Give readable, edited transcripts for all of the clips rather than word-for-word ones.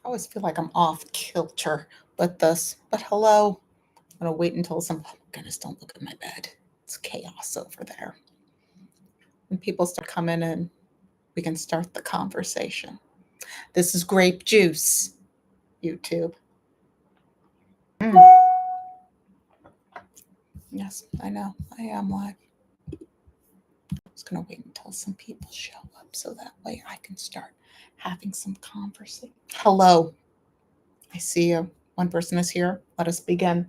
I always feel like I'm off kilter with this, but hello. I'm gonna wait until some, oh my goodness, don't look at my bed. It's chaos over there. When people start coming in, we can start the conversation. This is grape juice, YouTube. Mm. Yes, I know. I am live. I'm just gonna wait until some people show up so that way I can start having some conversation. Hello. I see you. One person is here. Let us begin.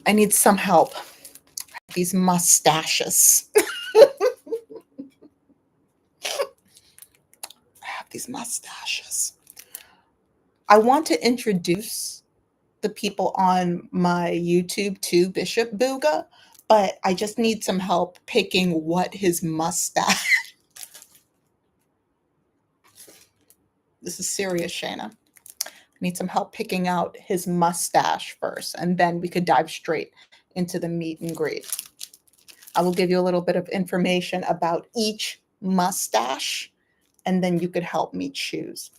I need some help. These mustaches. I have these mustaches. I want to introduce the people on my YouTube to Bishop Booga, but I just need some help picking what his mustache. This is serious, Shayna. I need some help picking out his mustache first, and then we could dive straight into the meet and greet. I will give you a little bit of information about each mustache, and then you could help me choose.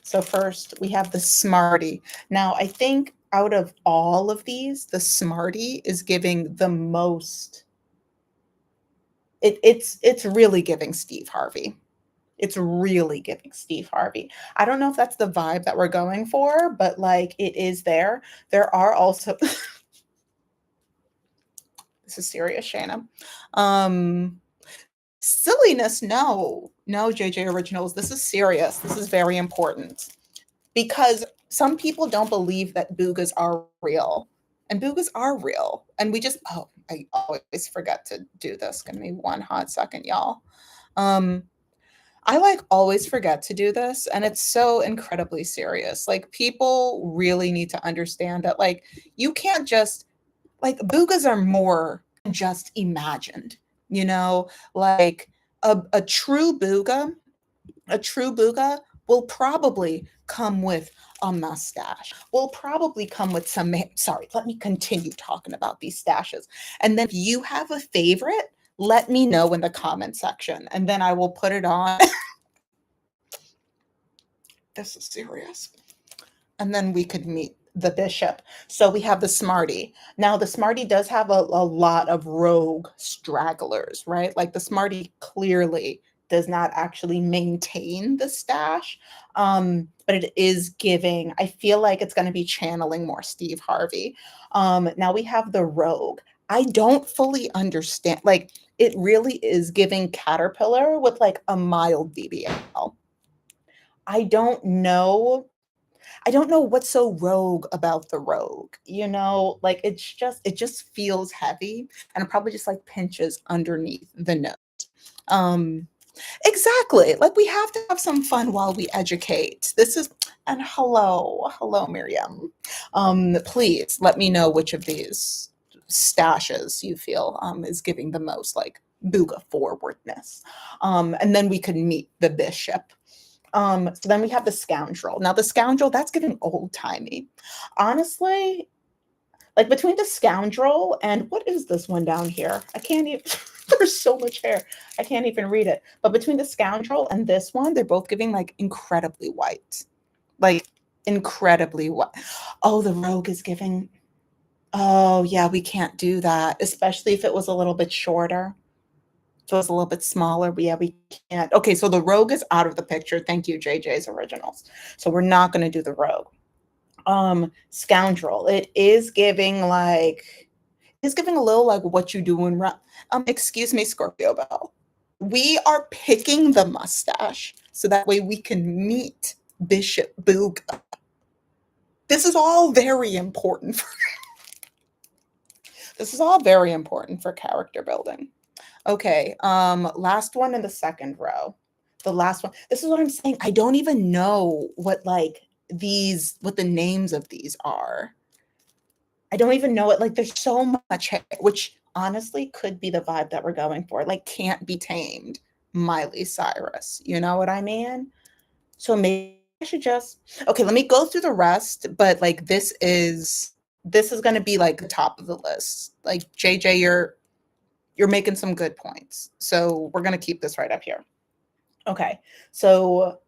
So first, we have the Smarty. Now, I think out of all of these, the Smarty is giving the most. It's really giving Steve Harvey. It's really giving Steve Harvey. I don't know if that's the vibe that we're going for, but like it is there. There are also this is serious, Shayna. Silliness, no. No, JJ Originals. This is serious. This is very important. Because some people don't believe that boogas are real. And boogas are real. And we just, oh, I always forget to do this. Give me one hot second, y'all. Um, I like always forget to do this. And it's so incredibly serious. Like people really need to understand that, like, you can't just, like, boogas are more than just imagined, you know, like a true booga will probably come with a mustache. Will probably come with some. Sorry, let me continue talking about these stashes. And then if you have a favorite, let me know in the comment section, and then I will put it on. This is serious. And then we could meet the bishop. So we have the Smarty. Now the Smarty does have a lot of rogue stragglers, right? Like the Smarty clearly does not actually maintain the stash. But it is giving, I feel like it's going to be channeling more Steve Harvey. Now we have the Rogue. I don't fully understand. Like it really is giving Caterpillar with like a mild BBL. I don't know what's so rogue about the Rogue, you know? Like it just feels heavy and it probably just like pinches underneath the nose. Um exactly. Like we have to have some fun while we educate. This is and hello Miriam. Please let me know which of these stashes you feel is giving the most like booga forwardness. And then we could meet the bishop. So then we have the Scoundrel. Now the Scoundrel, that's giving old-timey. Honestly, like between the Scoundrel and what is this one down here? I can't even there's so much hair. I can't even read it. But between the Scoundrel and this one, they're both giving like incredibly white. Like incredibly white. Oh, the Rogue is giving. Oh, yeah, we can't do that, especially if it was a little bit shorter. So it's a little bit smaller, but yeah, we can't. Okay, so the Rogue is out of the picture. Thank you, JJ's Originals. So we're not going to do the Rogue. Scoundrel. It is giving like, it's giving a little like what you do in, excuse me, Scorpio Bell. We are picking the mustache so that way we can meet Bishop Booga. This is all very important for, this is all very important for character building. Okay, last one in the second row. The last one. This is what I'm saying. I don't even know what like these what the names of these are. I don't even know it. Like there's so much hair, which honestly could be the vibe that we're going for. Like can't be tamed. Miley Cyrus. You know what I mean? So maybe I should just okay, let me go through the rest, but like this is going to be like the top of the list. Like JJ, you're making some good points. So we're going to keep this right up here. Okay. So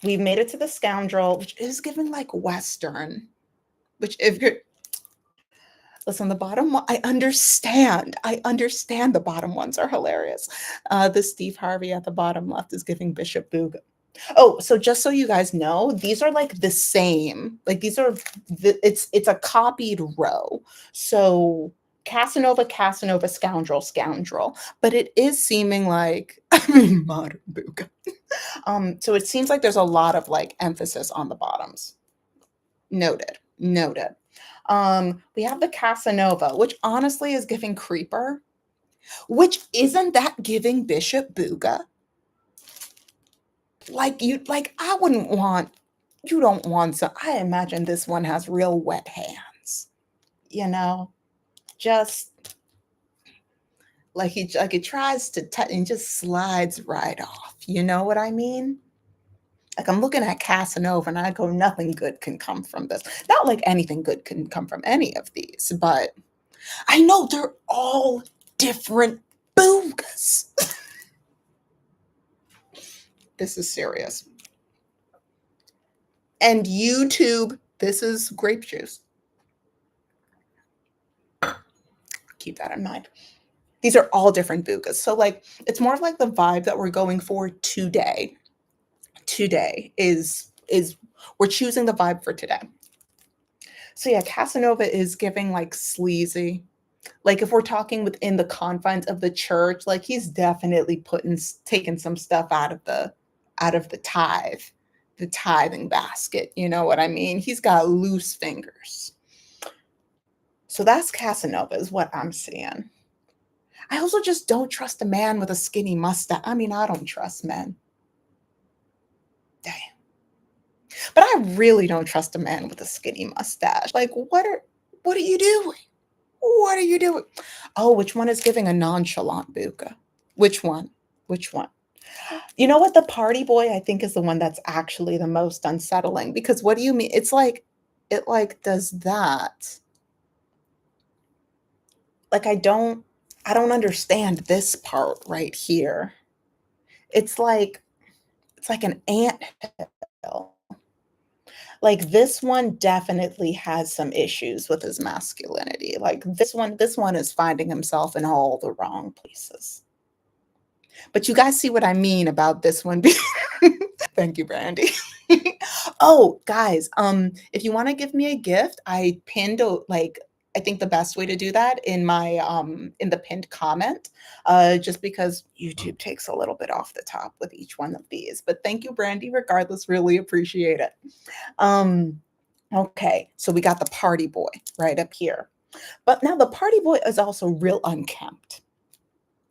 We've made it to the scoundrel, which is giving like Western, which if you're listen, the bottom one, I understand. I understand the bottom ones are hilarious. The Steve Harvey at the bottom left is giving Bishop Booga. Oh, so just so you guys know, these are like the same. Like these are it's a copied row. So Casanova, Casanova, scoundrel, scoundrel. But it is seeming like I mean modern Booga. So it seems like there's a lot of like emphasis on the bottoms. Noted. Noted. We have the Casanova, which honestly is giving creeper, which isn't that giving Bishop Booga? Like you like I wouldn't want you don't want some I imagine this one has real wet hands, you know? Just like he tries to touch and just slides right off. You know what I mean? Like I'm looking at Casanova and I go, nothing good can come from this. Not like anything good can come from any of these, but I know they're all different boogas. This is serious. And YouTube, this is grape juice. Keep that in mind. These are all different boogas. So like it's more of like the vibe that we're going for today. Today is we're choosing the vibe for today. So yeah, Casanova is giving like sleazy. Like if we're talking within the confines of the church, like he's definitely taking some stuff out of the tithing basket. You know what I mean? He's got loose fingers. So that's Casanova is what I'm seeing. I also just don't trust a man with a skinny mustache. I mean, I don't trust men. Damn. But I really don't trust a man with a skinny mustache. Like, what are you doing? What are you doing? Oh, which one is giving a nonchalant buka? Which one? Which one? You know what? The party boy, I think, is the one that's actually the most unsettling because what do you mean? It's like, it like does that. Like, I don't understand this part right here. It's like an ant hill. Like this one definitely has some issues with his masculinity. Like this one is finding himself in all the wrong places. But you guys see what I mean about this one being Thank you, Brandy. Oh, guys, if you want to give me a gift, I pinned like I think the best way to do that in my in the pinned comment, just because YouTube takes a little bit off the top with each one of these. But thank you, Brandy, regardless, really appreciate it. Um, okay, so we got the party boy right up here. But now the party boy is also real unkempt.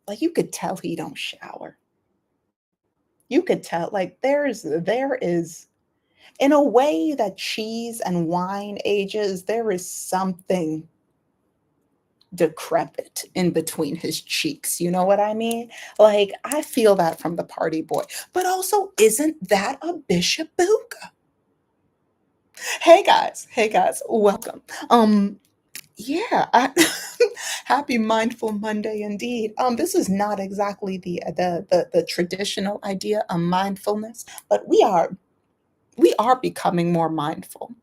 Like you could tell he don't shower. You could tell like there is in a way that cheese and wine ages, there is something decrepit in between his cheeks. You know what I mean? Like I feel that from the party boy. But also, isn't that a Bishop Booga? Hey guys, welcome. Yeah, happy mindful Monday indeed. This is not exactly the traditional idea of mindfulness, but we are becoming more mindful.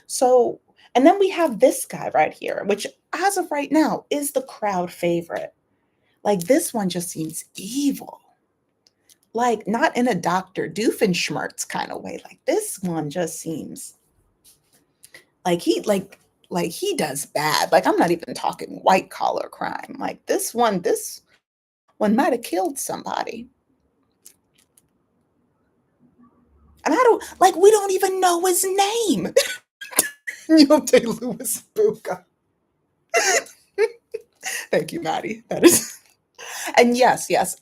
So, and then we have this guy right here, which as of right now is the crowd favorite. Like this one just seems evil. Like not in a Dr. Doofenshmirtz kind of way. Like this one just seems like like he does bad. Like I'm not even talking white collar crime. Like this one might have killed somebody. And I don't like we don't even know his name. Neil Day Lewis Buka. Thank you, Maddie. That is and yes, F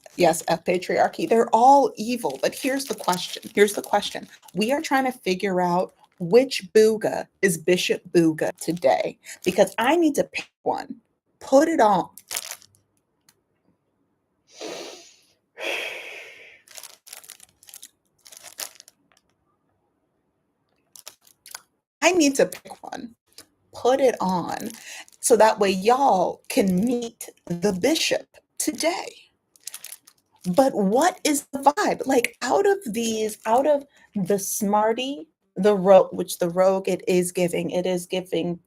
patriarchy. They're all evil. But here's the question. Here's the question. We are trying to figure out which Booga is Bishop Booga today because I need to pick one, put it on. I need to pick one, put it on, so that way y'all can meet the bishop today. But what is the vibe? Like out of the smarty, the rogue, which the rogue it is giving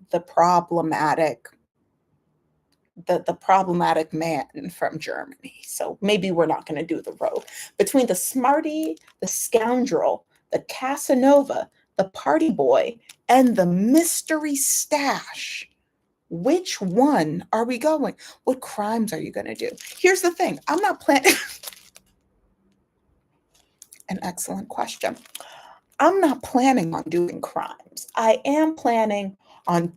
the problematic man from Germany. So maybe we're not going to do the rogue. Between the smarty, the scoundrel, the Casanova, the party boy, and the mystery stash, which one are we going? What crimes are you going to do? Here's the thing, I'm not planning. An excellent question. I'm not planning on doing crimes. I am planning on.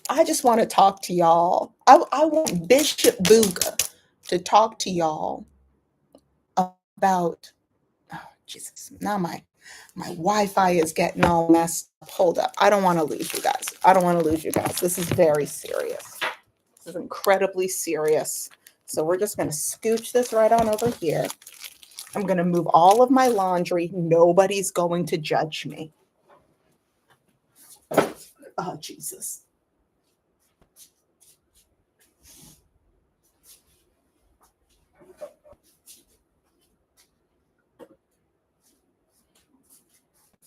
I just want to talk to y'all. I want Bishop Booga to talk to y'all about. Oh, Jesus! Now my Wi-Fi is getting all messed up. Hold up! I don't want to lose you guys. I don't want to lose you guys. This is very serious. This is incredibly serious. So we're just gonna scooch this right on over here. I'm gonna move all of my laundry. Nobody's going to judge me. Oh, Jesus.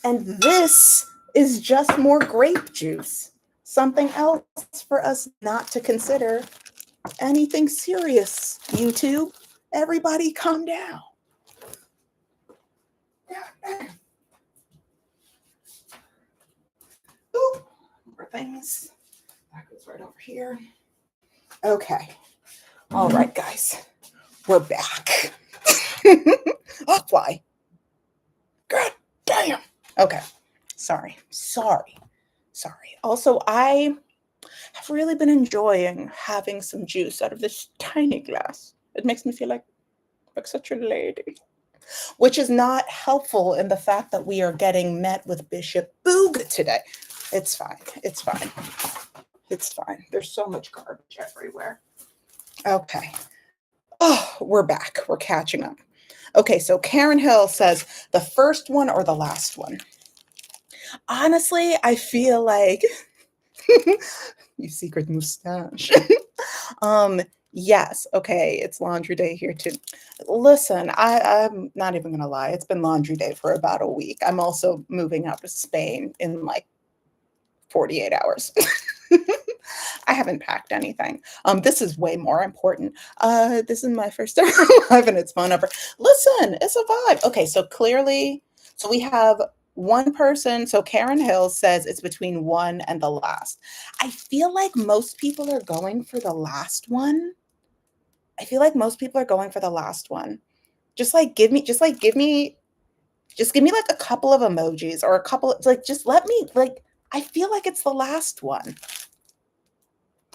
And this is just more grape juice. Something else for us not to consider. Anything serious, YouTube? Everybody calm down. Ooh, more things. That goes right over here. Okay. All right, guys. We're back. Oh, fly. God damn. Okay. Sorry. Also, I have really been enjoying having some juice out of this tiny glass. It makes me feel like such a lady, which is not helpful in the fact that we are getting met with Bishop Booga today. It's fine. It's fine. It's fine. There's so much garbage everywhere. Okay. Oh, we're back. We're catching up. Okay, so Karen Hill says the first one or the last one. Honestly, I feel like you secret mustache. um, yes, okay, it's laundry day here too. Listen, I'm not even gonna lie, it's been laundry day for about a week. I'm also moving out to Spain in like 48 hours. I haven't packed anything. This is way more important. This is my first time live and it's phone number. Listen, it's a vibe. Okay, so clearly, so we have one person. So Karen Hill says it's between one and the last. I feel like most people are going for the last one. I feel like most people are going for the last one. Just give me like a couple of emojis or a couple, like, just let me, like, I feel like it's the last one.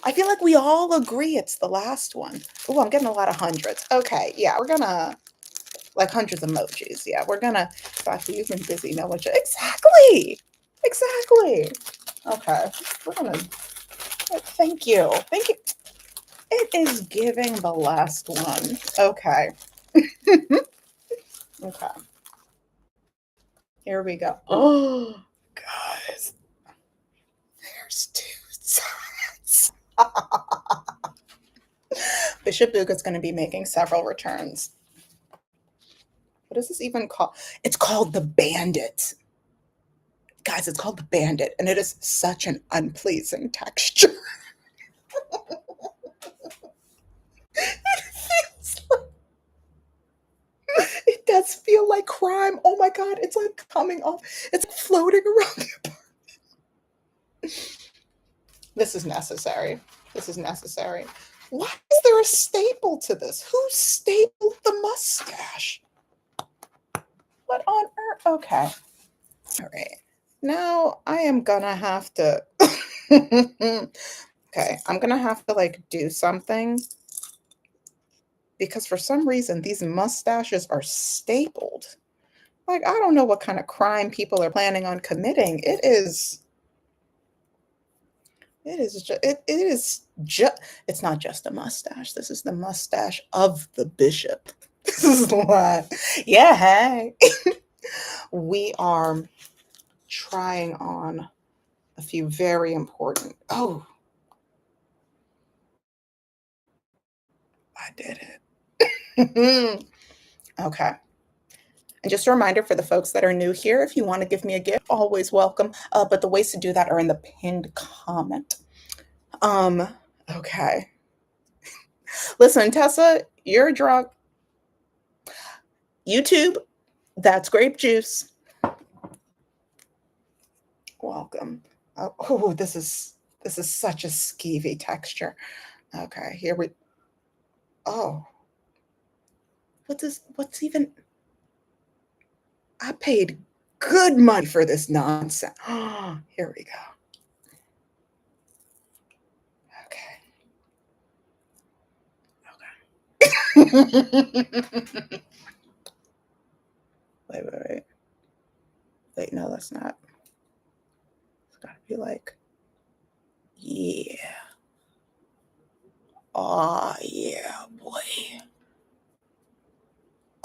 I feel like we all agree it's the last one. Oh, I'm getting a lot of hundreds. Okay, yeah, we're gonna like hundreds of emojis. Yeah, we're gonna. Actually, you've been busy. No one should. Exactly. Exactly. Okay, we're gonna. Thank you. Thank you. It is giving the last one. Okay. Okay. Here we go. Oh, guys, there's two sides. Bishop Boog is going to be making several returns. What is this even called? It's called the Bandit. Guys, it's called the Bandit, and it is such an unpleasing texture. It does feel like crime. Oh my God, it's like coming off, it's floating around the apartment. This is necessary. This is necessary. Why is there a staple to this? Who stapled the mustache? What on earth? Okay. All right. Now I am gonna have to. Okay, I'm gonna have to like do something because for some reason these mustaches are stapled. Like, I don't know what kind of crime people are planning on committing. It's not just a mustache. This is the mustache of the bishop. This is what, yeah, hey. We are trying on a few very important, oh, I did it. Okay. And just a reminder for the folks that are new here, if you want to give me a gift, always welcome. But the ways to do that are in the pinned comment. Um, okay. Listen, Tessa, you're drunk. YouTube, that's grape juice. Welcome. Oh, this is such a skeevy texture. Okay, here we. Oh, what's even? I paid good money for this nonsense. Here we go. Okay. Wait. Wait, no, that's not. It's gotta be like, yeah. Oh, yeah, boy.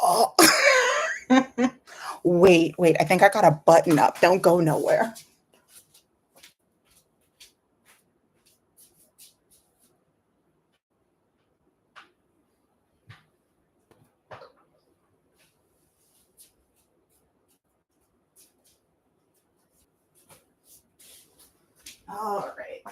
Oh. Wait. I think I got a button up. Don't go nowhere. All right.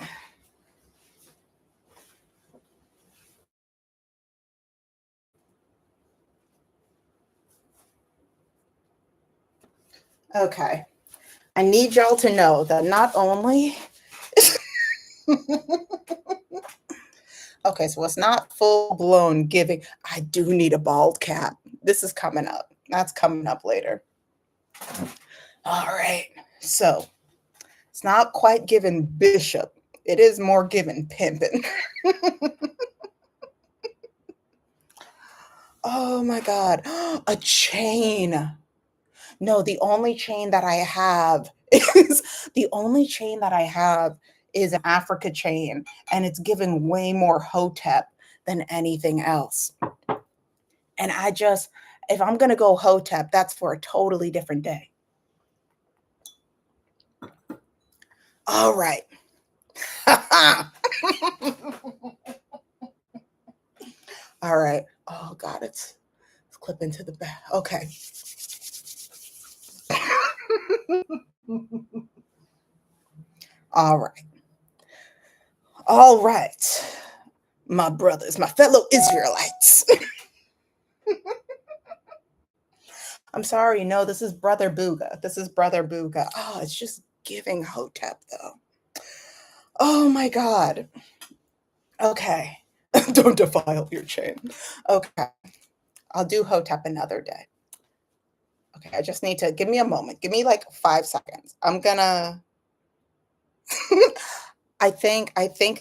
Okay. I need y'all to know that not only. Okay, so it's not full blown giving. I do need a bald cap. This is coming up. That's coming up later. All right. So it's not quite giving bishop. It is more giving pimping. Oh my God. A chain. No, the only chain that I have is an Africa chain, and it's giving way more hotep than anything else. And if I'm gonna go hotep, that's for a totally different day. All right. All right. Oh God, it's clipping to the back. Okay. All right. All right. My brothers, my fellow Israelites. I'm sorry. No, this is Brother Booga. This is Brother Booga. Oh, it's just giving hotep though. Oh my God. Okay. Don't defile your chain. Okay. I'll do hotep another day. Okay. I just need to give me a moment. Give me like 5 seconds. I'm gonna. I think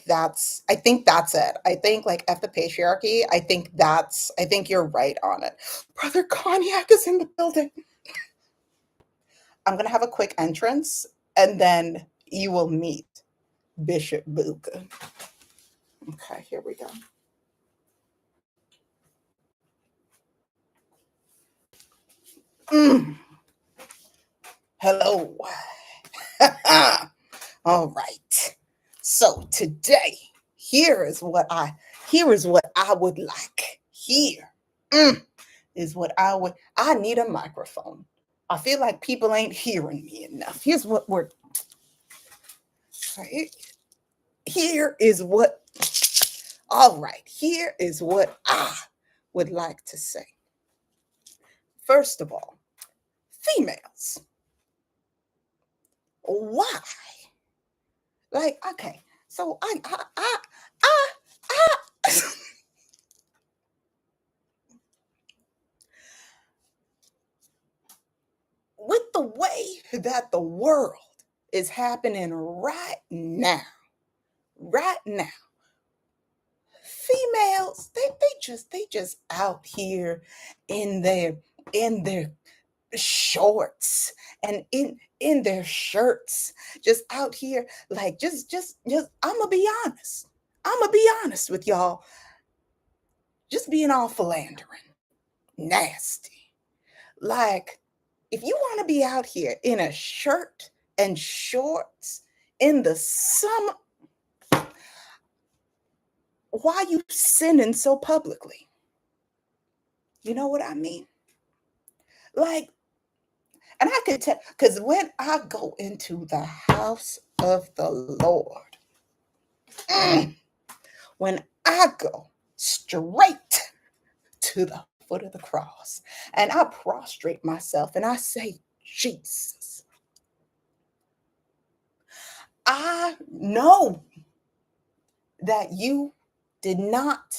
that's it. I think like F the patriarchy. I think you're right on it. Brother Cognac is in the building. I'm gonna have a quick entrance and then you will meet Bishop Booga. Okay, here we go. Mm, hello. All right. So today, here is what I here is what I would like. Here mm, is what I need a microphone. I feel like people ain't hearing me enough. Here's what we're right. Here is what all right. Here is what I would like to say. First of all, females. Why? Like, okay. So I with the way that the world is happening right now, females, they just out here in their shorts and in their shirts, just out here like just I'm gonna be honest with y'all, just being all philandering, nasty. Like, if you want to be out here in a shirt and shorts in the summer, why you sinning so publicly? You know what I mean? Like, and I could tell, because when I go into the house of the Lord, mm, when I go straight to the foot of the cross and I prostrate myself and I say, Jesus, I know that you did not,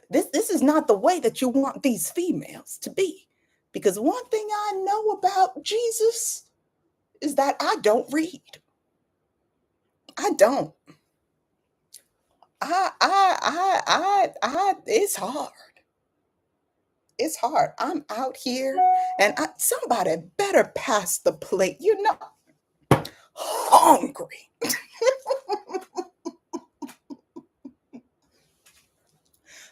this is not the way that you want these females to be. Because one thing I know about Jesus is that I don't read. I don't. It's hard. It's hard. I'm out here and somebody better pass the plate. You know, hungry.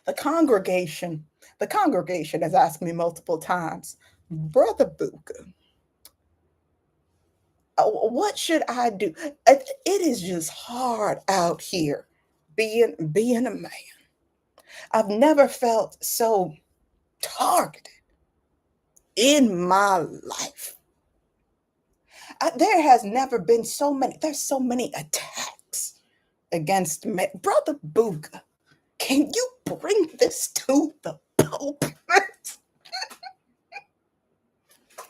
The congregation, the congregation has asked me multiple times, Brother Booga, what should I do? It is just hard out here being a man. I've never felt so targeted in my life. There has never been so many, there's so many attacks against me. Brother Booga, can you bring this to the pulpit?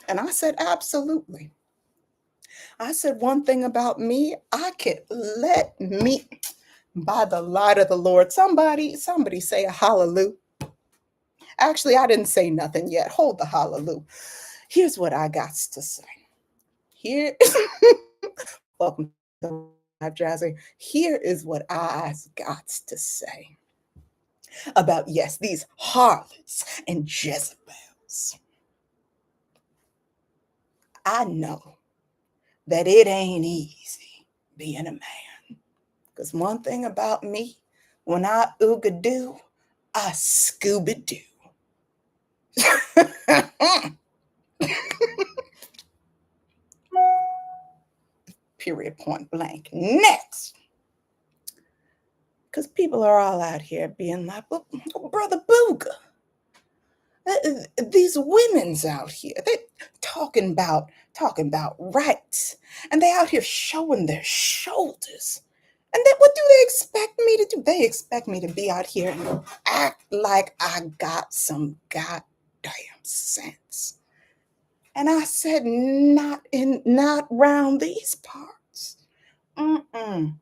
And I said, absolutely. I said, one thing about me, I can let me, by the light of the Lord, somebody say a hallelujah. Actually, I didn't say nothing yet. Hold the hallelujah. Here's what I got to say. Here, welcome to Live Jazzy. Here is what I got to say about, yes, these harlots and Jezebels. I know that it ain't easy being a man. Because one thing about me, when I ooga doo, I Scooby Doo. Period, point blank. Next. Because people are all out here being like, well, Brother Booga, these women's out here, they talking about rights. And they out here showing their shoulders. And then what do they expect me to do? They expect me to be out here and act like I got some goddamn sense. And I said, not round these parts. Mm-mm.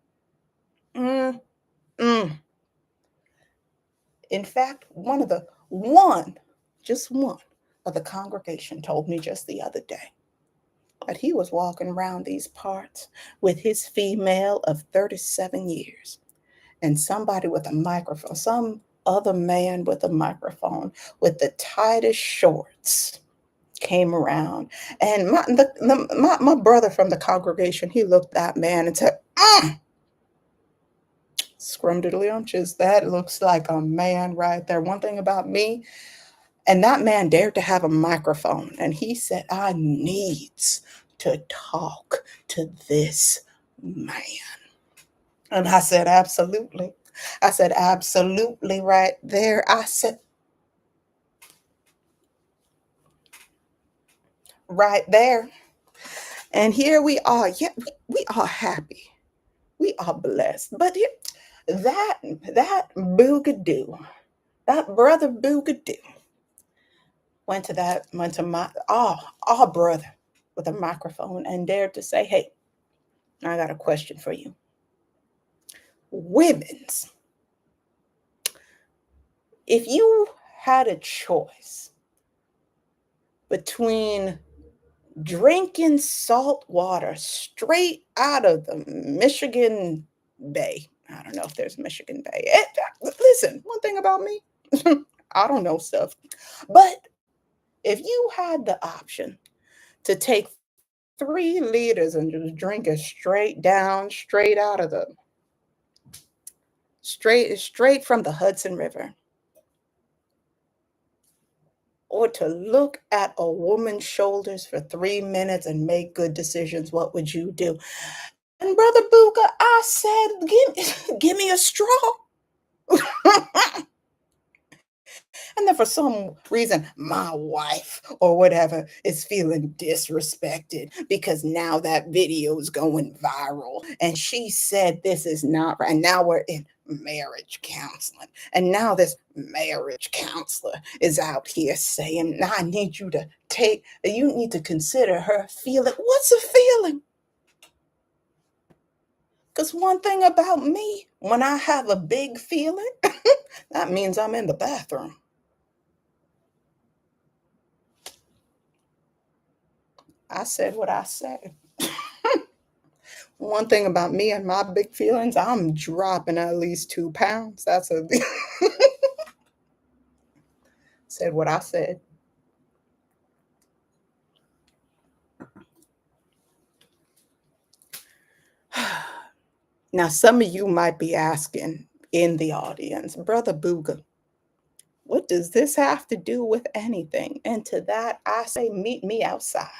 Mm-mm. In fact, just one of the congregation told me just the other day that he was walking around these parts with his female of 37 years. And somebody with a microphone, some other man with a microphone with the tightest shorts came around. And my brother from the congregation, he looked at that man and said, scrumdiddlyumptious, that looks like a man right there. One thing about me, and that man dared to have a microphone. And he said, I needs to talk to this man. And I said, absolutely. I said, absolutely, right there. I said, right there. And here we are. Yeah, we are happy. We are blessed. But that boogadoo, that brother boogadoo, went to my our brother with a microphone and dared to say, hey, I got a question for you. Women's, if you had a choice between drinking salt water straight out of the Michigan Bay. I don't know if there's Michigan Bay. Listen, one thing about me, I don't know stuff. But if you had the option to take 3 liters and just drink it straight out of the straight from the Hudson River, or to look at a woman's shoulders for 3 minutes and make good decisions, what would you do? And Brother Booga, I said, give me a straw. And then for some reason, my wife or whatever is feeling disrespected because now that video is going viral. And she said this is not right. And now we're in marriage counseling. And now this marriage counselor is out here saying, I need you to you need to consider her feeling. What's a feeling? Because one thing about me, when I have a big feeling, that means I'm in the bathroom. I said what I said. One thing about me and my big feelings, I'm dropping at least 2 pounds. That's a said what I said. Now, some of you might be asking in the audience, Brother Booga, what does this have to do with anything? And to that, I say, meet me outside.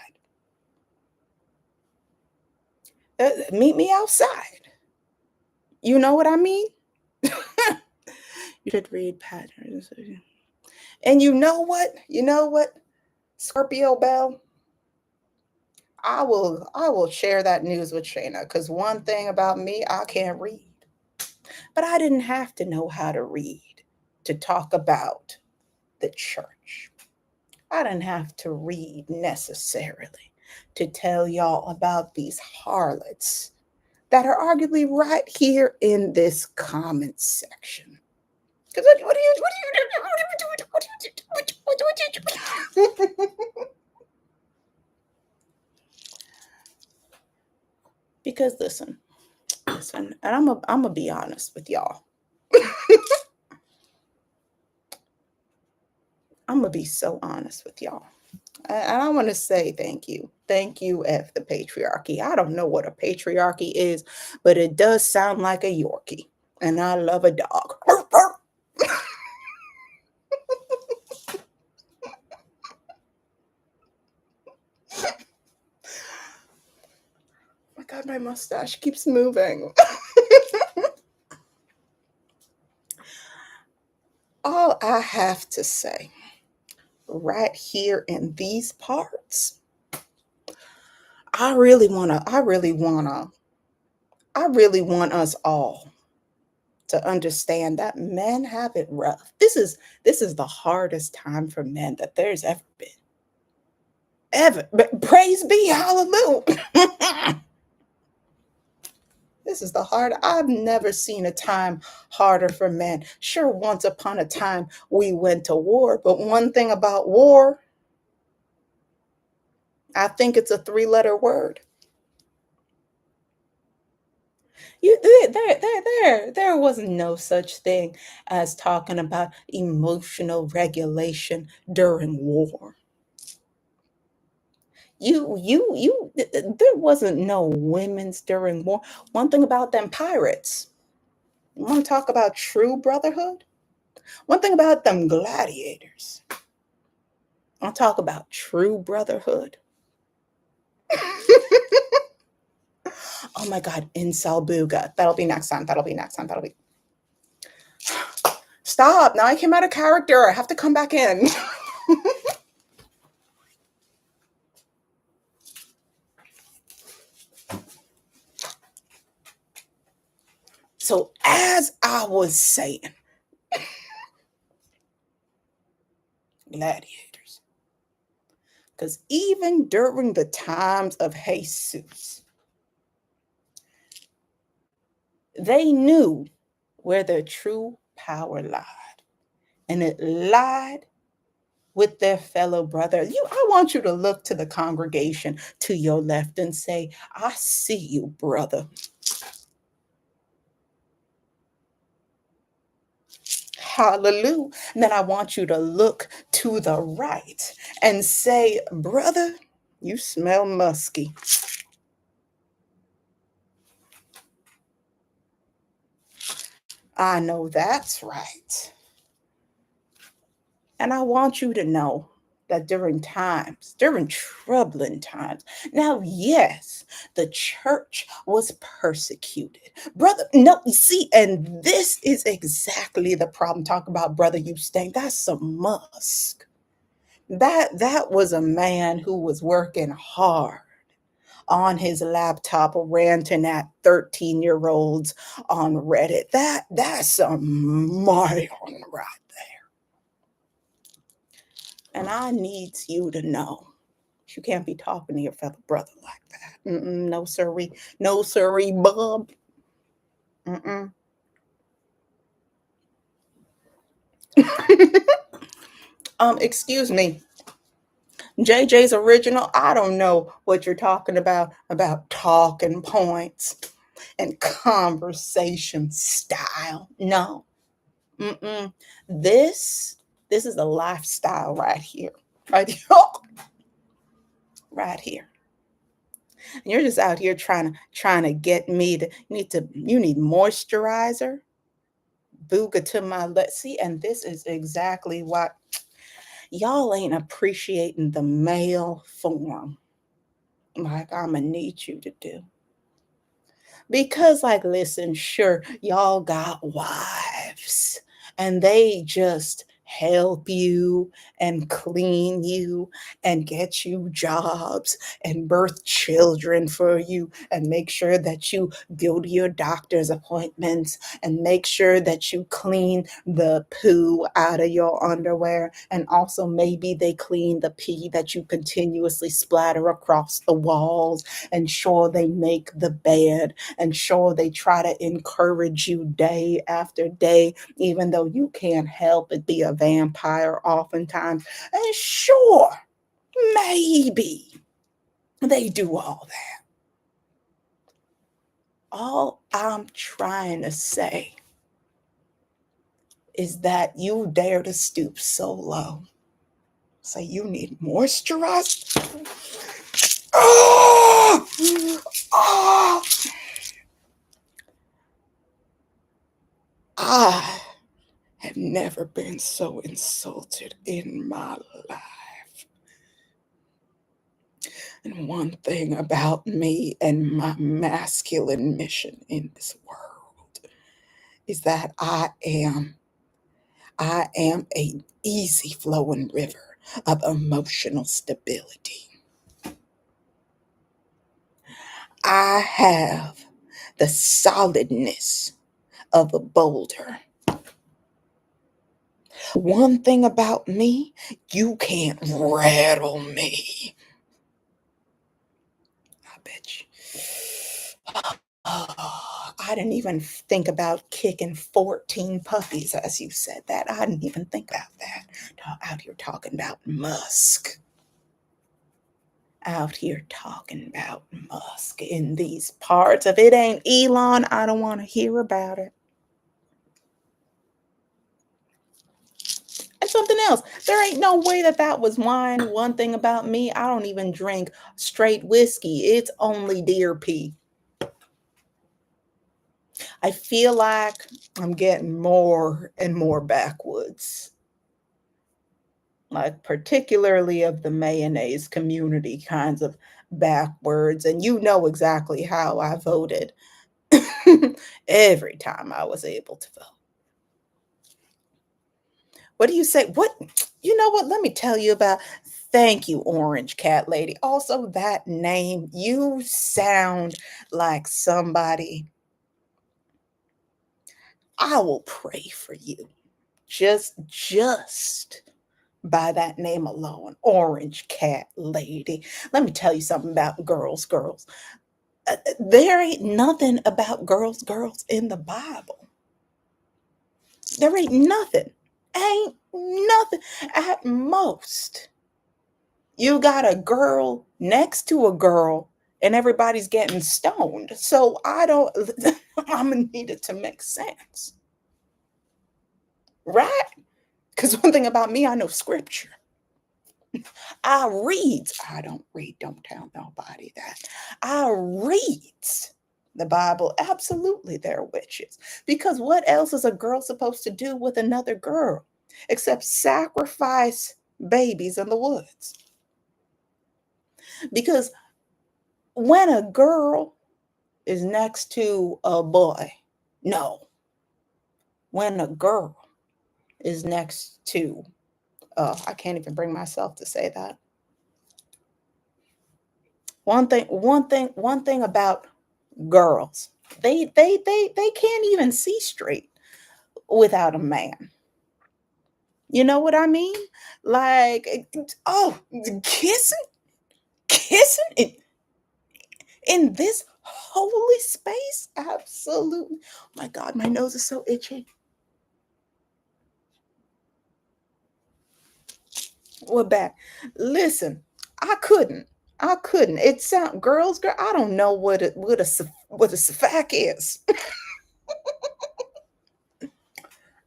Meet me outside. You know what I mean? You should read patterns. And you know what? You know what? Scorpio Bell, I will share that news with Shayna because one thing about me, I can't read. But I didn't have to know how to read to talk about the church. I didn't have to read necessarily to tell y'all about these harlots that are arguably right here in this comment section. Because what do you because listen, and I'm gonna be honest with y'all. I'm gonna be so honest with y'all. And I want to say thank you. Thank you, F the patriarchy. I don't know what a patriarchy is, but it does sound like a Yorkie. And I love a dog. My God, my mustache keeps moving. All I have to say right here in these parts, I really want us all to understand that men have it rough. This is the hardest time for men that there's ever been. Ever. But praise be, hallelujah. This is the hard. I've never seen a time harder for men. Sure, once upon a time we went to war, but one thing about war, I think it's a three-letter word. There was no such thing as talking about emotional regulation during war. There wasn't no women's during war. One thing about them pirates, you want to talk about true brotherhood? One thing about them gladiators, I'll talk about true brotherhood. Oh my God, incel booga. That'll be next time. That'll be next time. That'll be. Stop. Now I came out of character. I have to come back in. So, as I was saying, gladiators. Because even during the times of Jesus, they knew where their true power lied. And it lied with their fellow brother. I want you to look to the congregation to your left and say, I see you, brother. Hallelujah. And then I want you to look to the right and say, brother, you smell musky. I know that's right. And I want you to know that during troubling times. Now, yes, the church was persecuted. Brother, no, you see, and this is exactly the problem. Talk about brother, you stink. That's a musk. That was a man who was working hard on his laptop ranting at 13-year-olds on Reddit. That's a Mario right there. And I needs you to know you can't be talking to your fellow brother like that. No sirree, no sirree, bub. Mm-mm. Excuse me. JJ's original. I don't know what you're talking about talking points and conversation style. No. Mm-mm. This this is a lifestyle right here. Right here. Right here. And you're just out here trying to get me to you need moisturizer, Booga to my let's see, and this is exactly what y'all ain't appreciating the male form like I'ma need you to do. Because, like, listen, sure, y'all got wives and they just help you and clean you and get you jobs and birth children for you and make sure that you go to your doctor's appointments and make sure that you clean the poo out of your underwear, and also maybe they clean the pee that you continuously splatter across the walls, and sure they make the bed, and sure they try to encourage you day after day, even though you can't help but be a vampire oftentimes. And sure, maybe they do all that. All I'm trying to say is that you dare to stoop so low. Say you need moisturizer. Oh, oh, I have never been so insulted in my life. And one thing about me and my masculine mission in this world is that I am a easy flowing river of emotional stability. I have the solidness of a boulder. One thing about me, you can't rattle me. I bet you. Oh, I didn't even think about kicking 14 puppies as you said that. I didn't even think about that. Out here talking about Musk. Out here talking about Musk in these parts. If it ain't Elon, I don't want to hear about it. And something else, there ain't no way that was wine. One thing about me, I don't even drink straight whiskey. It's only deer pee. I feel like I'm getting more and more backwoods, like particularly of the mayonnaise community kinds of backwards. And you know exactly how I voted every time I was able to vote. What do you say? What? You know what? Let me tell you about. Thank you, Orange Cat Lady. Also, that name, you sound like somebody. I will pray for you. Just by that name alone, Orange Cat Lady. Let me tell you something about girls. There ain't nothing about girls in the Bible. There ain't nothing. Ain't nothing. At most, you got a girl next to a girl and everybody's getting stoned. So I don't, I'm gonna need it to make sense. Right? Because one thing about me, I know scripture. I read. I don't read. Don't tell nobody that. I read the Bible. Absolutely, they're witches. Because what else is a girl supposed to do with another girl except sacrifice babies in the woods. Because when a girl is next to a boy, no, when a girl is next to, I can't even bring myself to say that. One thing about girls, they can't even see straight without a man. You know what I mean? Like, oh, kissing, kissing in this holy space? Absolutely. Oh my God, my nose is so itchy. We're back. Listen, I couldn't. I couldn't. It sound girls, girl. I don't know what a safac is.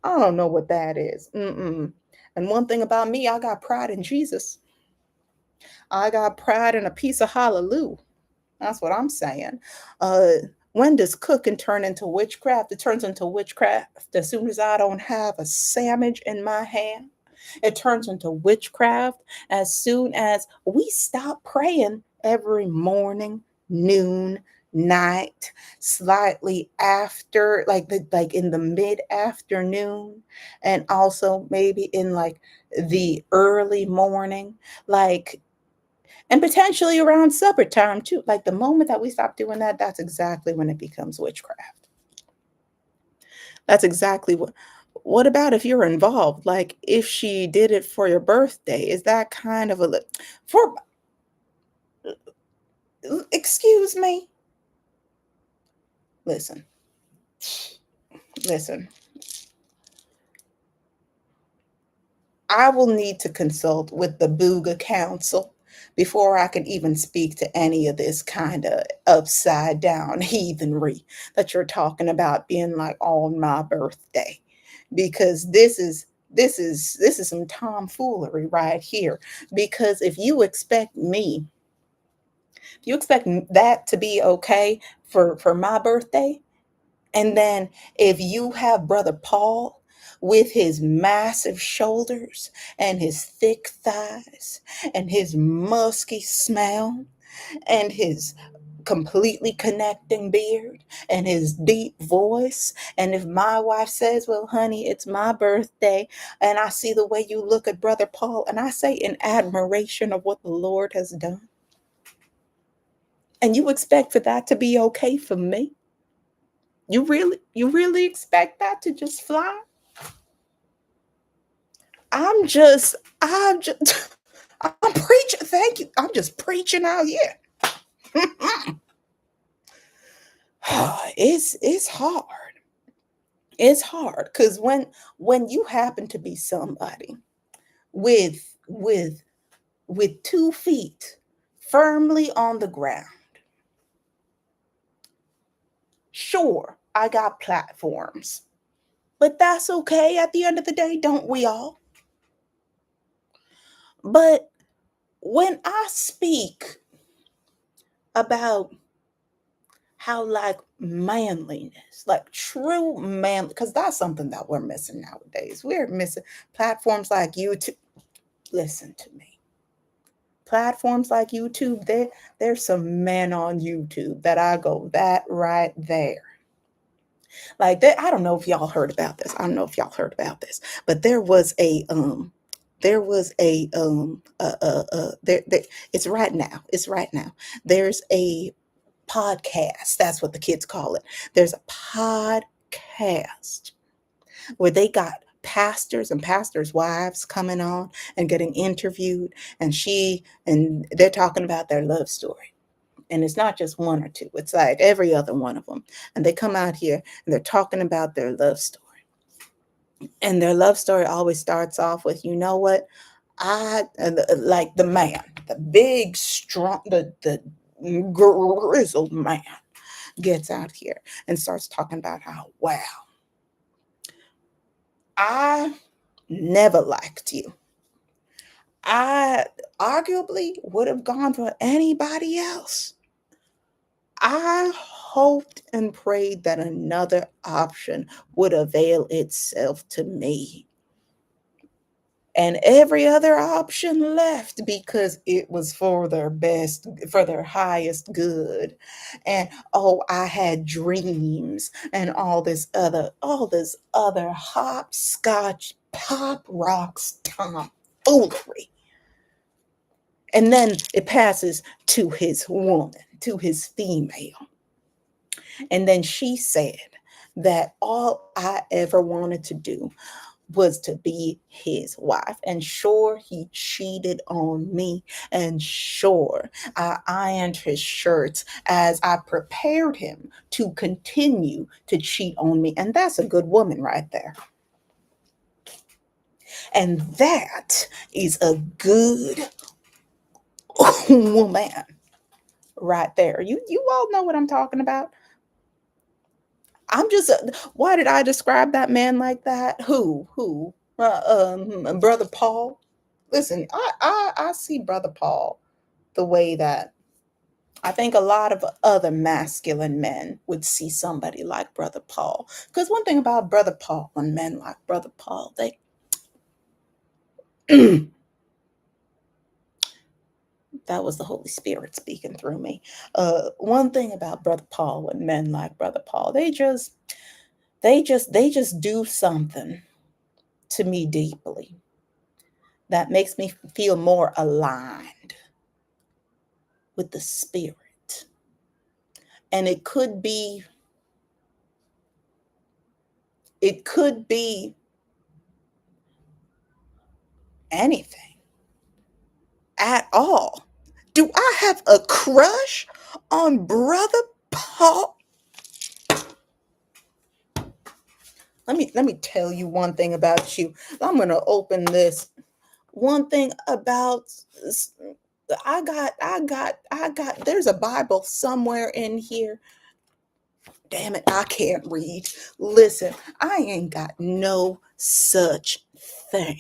I don't know what that is. Mm-mm. And one thing about me, I got pride in Jesus. I got pride in a piece of hallelujah. That's what I'm saying. Uh, when does cooking turn into witchcraft? It turns into witchcraft as soon as I don't have a sandwich in my hand. It turns into witchcraft as soon as we stop praying every morning, noon, night, slightly after, like in the mid afternoon, and also maybe in like the early morning. Like, and potentially around supper time too. Like the moment that we stop doing that, that's exactly when it becomes witchcraft. That's exactly what about if you're involved? Like if she did it for your birthday, is that kind of for excuse me? Listen, listen. I will need to consult with the Booga Council before I can even speak to any of this kind of upside down heathenry that you're talking about being like on my birthday. Because this is some tomfoolery right here. Because if you expect that to be okay for my birthday, and then if you have Brother Paul with his massive shoulders and his thick thighs and his musky smell and his completely connecting beard and his deep voice, and if my wife says, well, honey, it's my birthday, and I see the way you look at Brother Paul, and I say in admiration of what the Lord has done, and you expect for that to be okay for me? You really expect that to just fly? I'm just I'm preaching. Thank you. I'm just preaching out here. It's hard. It's hard because when you happen to be somebody with with 2 feet firmly on the ground, sure, I got platforms, but that's okay. At the end of the day, don't we all? But when I speak about how like manliness, like true man, because that's something that we're missing nowadays. We're missing platforms like YouTube. Listen to me. Platforms like YouTube, there's some men on YouTube that I go, that right there. Like that, I don't know if y'all heard about this. I don't know if y'all heard about this, but there, it's right now. It's right now. There's a podcast. That's what the kids call it. There's a podcast where they got pastors and pastors' wives coming on and getting interviewed, and they're talking about their love story. And it's not just one or two, it's like every other one of them. And they come out here and they're talking about their love story. And their love story always starts off with, you know what? Like the man, the big, strong, the grizzled man gets out here and starts talking about how, wow, I never liked you. I arguably would have gone for anybody else. I hoped and prayed that another option would avail itself to me. and every other option left because it was for their best, for their highest good. And oh, I had dreams and all this other hopscotch pop rocks tomfoolery. And then it passes to his woman, to his female. And then she said that all I ever wanted to do was to be his wife. And sure, he cheated on me. And sure, I ironed his shirts as I prepared him to continue to cheat on me. And that's a good woman right there. And that is a good woman right there. You all know what I'm talking about. I'm just why did I describe that man like that? Who? Brother Paul. Listen, I see Brother Paul the way that I think a lot of other masculine men would see somebody like Brother Paul. Because one thing about Brother Paul and men like Brother Paul, they that was the Holy Spirit speaking through me. One thing about Brother Paul and men like Brother Paul, they just do something to me deeply that makes me feel more aligned with the spirit. And it could be anything at all. Do I have a crush on Brother Paul? Let me tell you one thing about you. I'm gonna open this. One thing about I got there's a Bible somewhere in here. Damn it, I can't read. Listen, I ain't got no such thing.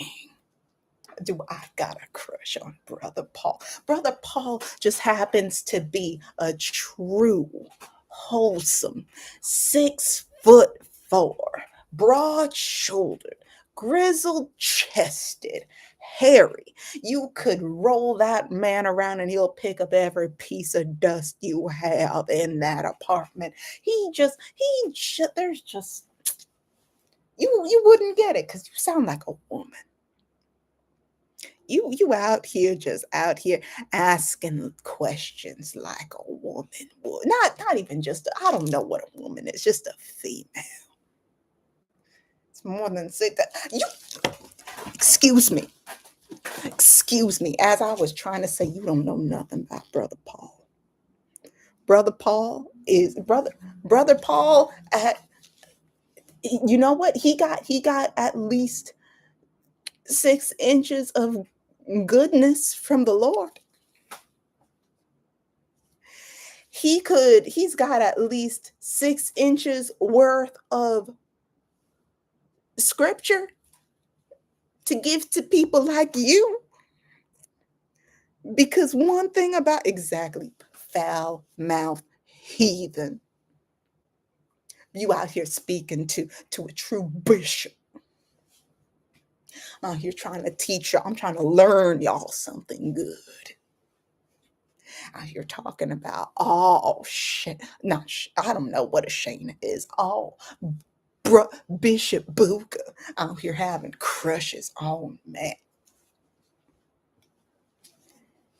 Do I got a crush on Brother Paul? Brother Paul just happens to be a true, wholesome, 6'4", broad shouldered, grizzled chested, hairy. You could roll that man around and he'll pick up every piece of dust you have in that apartment. There's just, you wouldn't get it because you sound like a woman. You out here just out here asking questions like a woman would. Not even just I don't know what a woman is, just a female. It's more than six. You excuse me. Excuse me. As I was trying to say, you don't know nothing about Brother Paul. Brother Paul at you know what? He got at least 6 inches of goodness from the Lord. He's got at least 6 inches worth of scripture to give to people like you. Because one thing about exactly foul mouth heathen, you out here speaking to a true bishop. Out here trying to teach y'all. I'm trying to learn y'all something good. Out here talking about all shit. No, I don't know what a Shayna is. All Bishop Booga out here having crushes on man.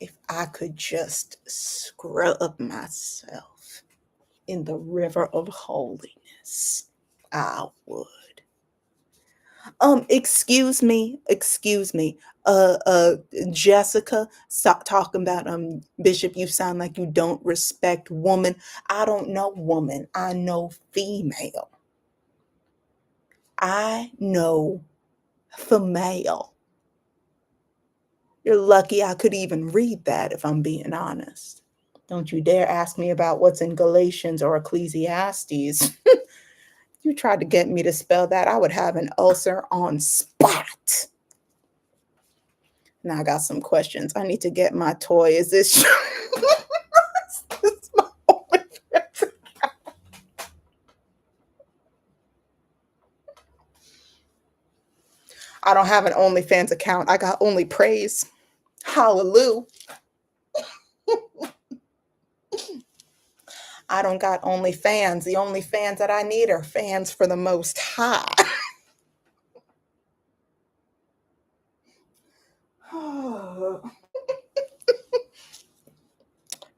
If I could just scrub myself in the river of holiness, I would. Excuse me. Uh, uh, Jessica, stop talking about Bishop. You sound like you don't respect woman. I don't know woman. I know female. I know female. You're lucky I could even read that if I'm being honest. Don't you dare ask me about what's in Galatians or Ecclesiastes. You tried to get me to spell that, I would have an ulcer on spot. Now I got some questions. I need to get my toy. Is this is this my only I don't have an OnlyFans account. I got only praise. Hallelujah. I don't got only fans. The only fans that I need are fans for the Most High.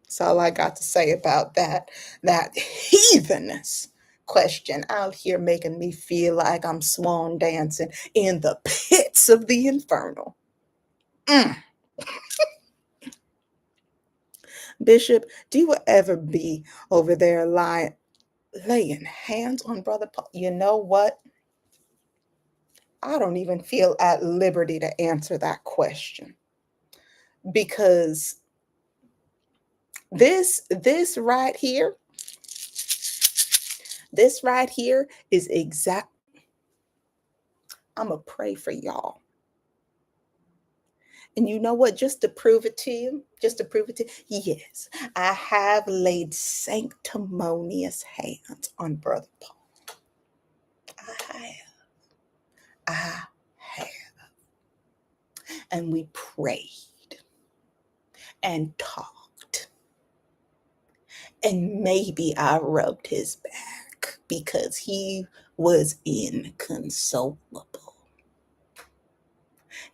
That's all I got to say about that heathenous question out here making me feel like I'm swan dancing in the pits of the infernal. Mm. Bishop, do you ever be over there laying hands on Brother Paul? You know what? I don't even feel at liberty to answer that question because this right here, this right here is exact. I'm gonna pray for y'all. And you know what? Just to prove it to you, just to prove it to you, yes, I have laid sanctimonious hands on Brother Paul. I have. I have. And we prayed and talked. And maybe I rubbed his back because he was inconsolable.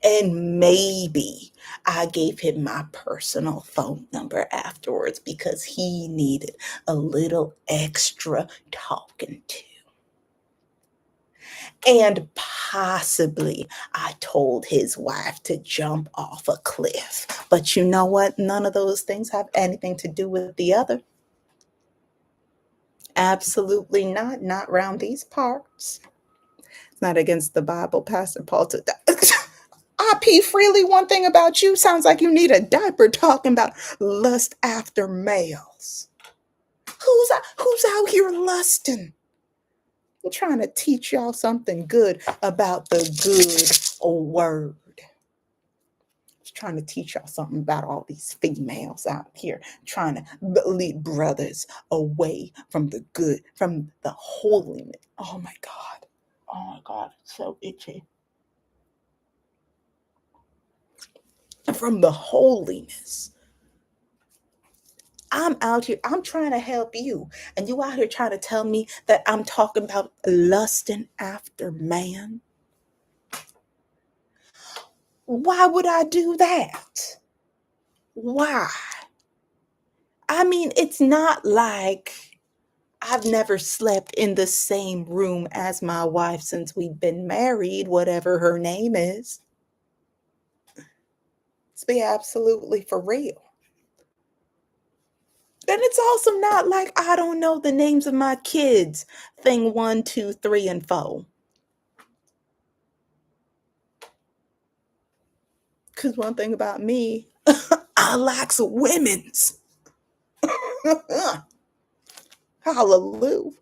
And maybe I gave him my personal phone number afterwards because he needed a little extra talking to. And possibly I told his wife to jump off a cliff. But you know what? None of those things have anything to do with the other. Absolutely not. Not round these parts. It's not against the Bible, Pastor Paul. I pee freely. One thing about you sounds like you need a diaper talking about lust after males. Who's out here lusting? I'm trying to teach y'all something good about the good word. Just trying to teach y'all something about all these females out here trying to lead brothers away from the good, from the holiness. Oh my God. Oh my God. It's so itchy. From the holiness. I'm out here, I'm trying to help you. And you out here trying to tell me that I'm talking about lusting after man. Why would I do that? Why? I mean, it's not like I've never slept in the same room as my wife since we've been married, whatever her name is. Let's be absolutely for real. Then it's also not like I don't know the names of my kids. Thing 1, 2, 3, and 4. Because one thing about me, I like women's. Hallelujah.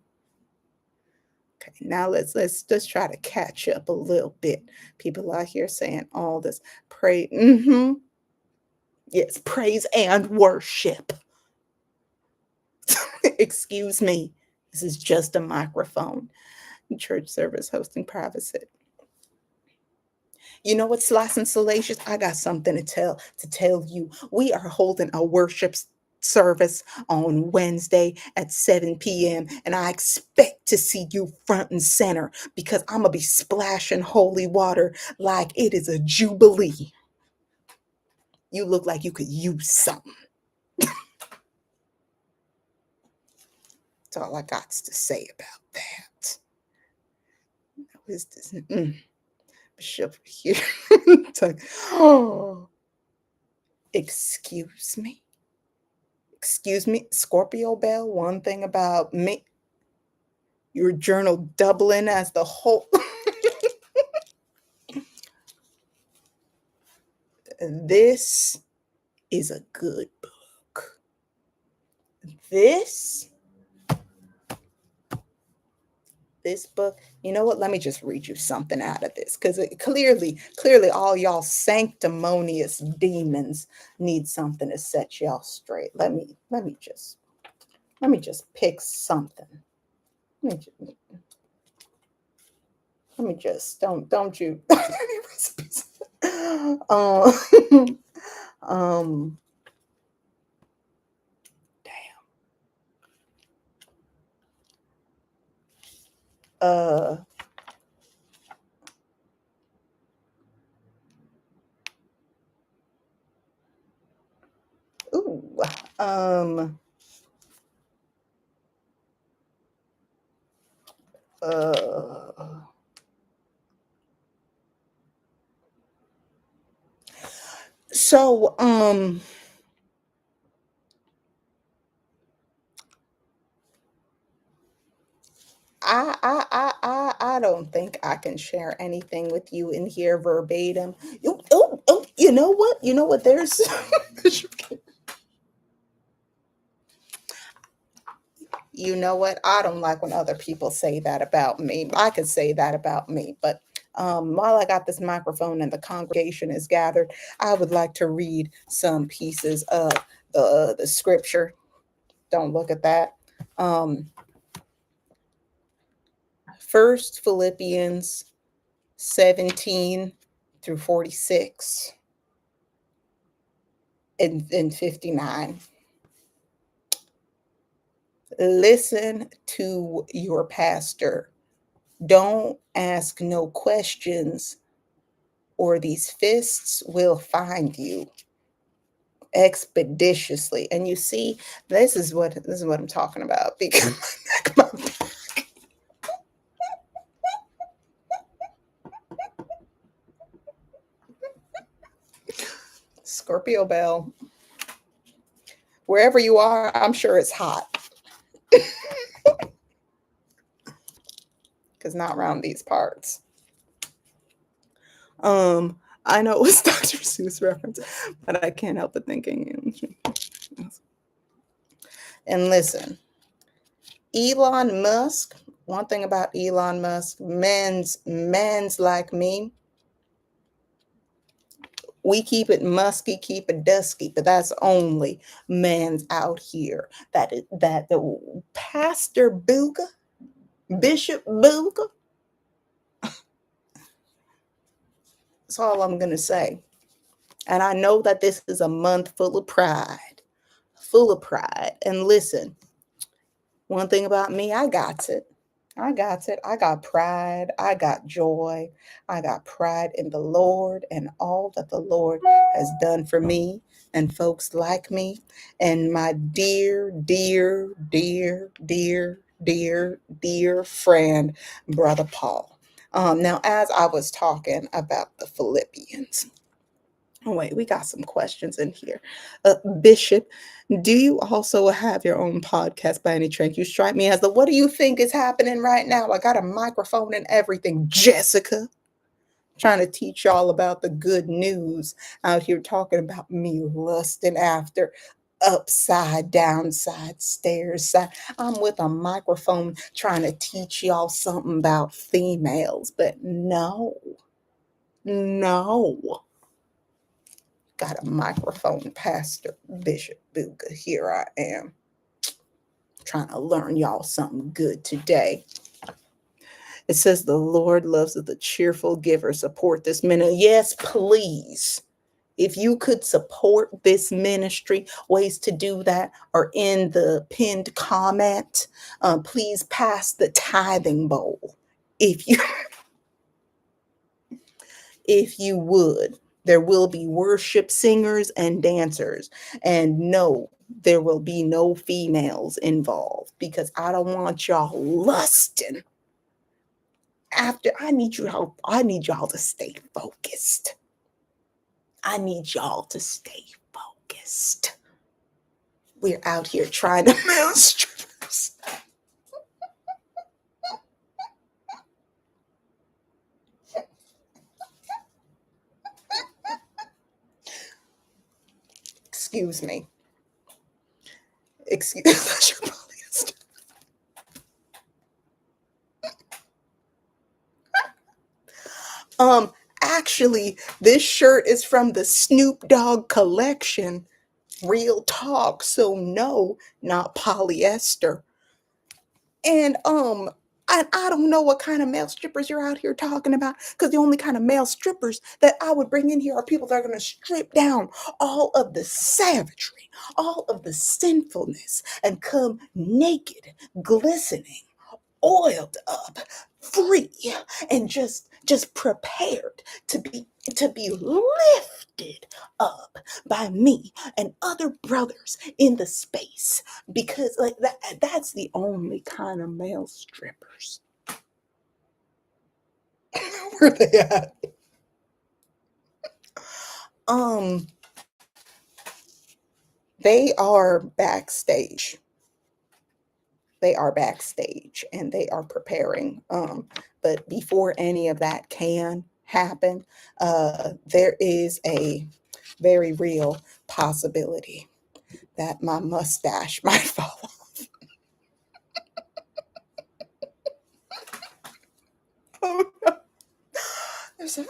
Okay, now let's just try to catch up a little bit. People out here saying all this pray. Yes, praise and worship. Excuse me. This is just a microphone. Church service hosting privacy. You know what, Slice and Salacious? I got something to tell you. We are holding a worship service on Wednesday at 7 p.m. and I expect to see you front and center because I'm gonna be splashing holy water like it is a jubilee. You look like you could use something. That's all I got to say about that. What is this? Bishop here. Oh, excuse me. Excuse me, Scorpio Bell. One thing about me, your journal doubling as the whole. This is a good book. This book, you know what? Let me just read you something out of this because clearly, all y'all sanctimonious demons need something to set y'all straight. Let me just pick something. Let me just don't you any recipes. Um, um damn. Uh ooh. Um uh so I don't think I can share anything with you in here verbatim. You know what? You know what? There's you know what? I don't like when other people say that about me. I could say that about me, but while I got this microphone and the congregation is gathered, I would like to read some pieces of the scripture. Don't look at that. Um, First Philippians 17 through 46 and 59. Listen to your pastor. Don't ask no questions, or these fists will find you expeditiously. And you see, this is what I'm talking about because Scorpio Bell, wherever you are, I'm sure it's hot because not around these parts. I know it was Dr. Seuss reference, but I can't help but thinking. And listen, Elon Musk. One thing about Elon Musk, men's like me, we keep it musky, keep it dusky, but that's only man's out here. That the Pastor Booga, Bishop Booga. That's all I'm gonna say. And I know that this is a month full of pride, full of pride. And listen, one thing about me, I got it. I got it. I got pride. I got joy. I got pride in the Lord and all that the Lord has done for me and folks like me and my dear, dear, dear, dear, dear, dear friend, Brother Paul. Now, as I was talking about the Philippians, oh, wait, we got some questions in here. Bishop, do you also have your own podcast by any chance? You strike me as the what do you think is happening right now? I got a microphone and everything. Jessica, trying to teach y'all about the good news out here talking about me lusting after upside, downside, stairs. I'm with a microphone trying to teach y'all something about females, but no, no. Got a microphone, Pastor Bishop Booga. Here I am, trying to learn y'all something good today. It says the Lord loves the cheerful giver. Support this ministry. Yes, please. If you could support this ministry, ways to do that are in the pinned comment. Please pass the tithing bowl if you if you would. There will be worship singers and dancers. And no, there will be no females involved because I don't want y'all lusting after. I need y'all to stay focused. I need y'all to stay focused. We're out here trying to male strippers. Excuse me. Excuse me. Um, Actually, this shirt is from the Snoop Dogg collection. Real talk. So no, not polyester. And I don't know what kind of male strippers you're out here talking about, because the only kind of male strippers that I would bring in here are people that are going to strip down all of the savagery, all of the sinfulness, and come naked, glistening, oiled up, free, and just prepared to be lifted up by me and other brothers in the space, because like that's the only kind of male strippers. Where they at? um they are backstage. They are backstage and they are preparing. But before any of that can happen, there is a very real possibility that my mustache might fall off. Oh no. There's a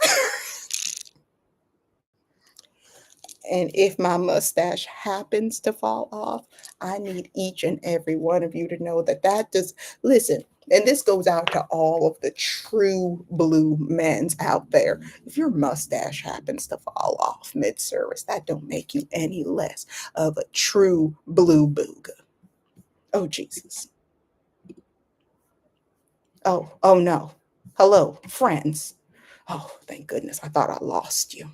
And if my mustache happens to fall off, I need each and every one of you to know that that does, listen, and this goes out to all of the true blue men's out there. If your mustache happens to fall off mid-service, that don't make you any less of a true blue booga. Oh, Jesus. Oh no. Hello, friends. Oh, thank goodness. I thought I lost you.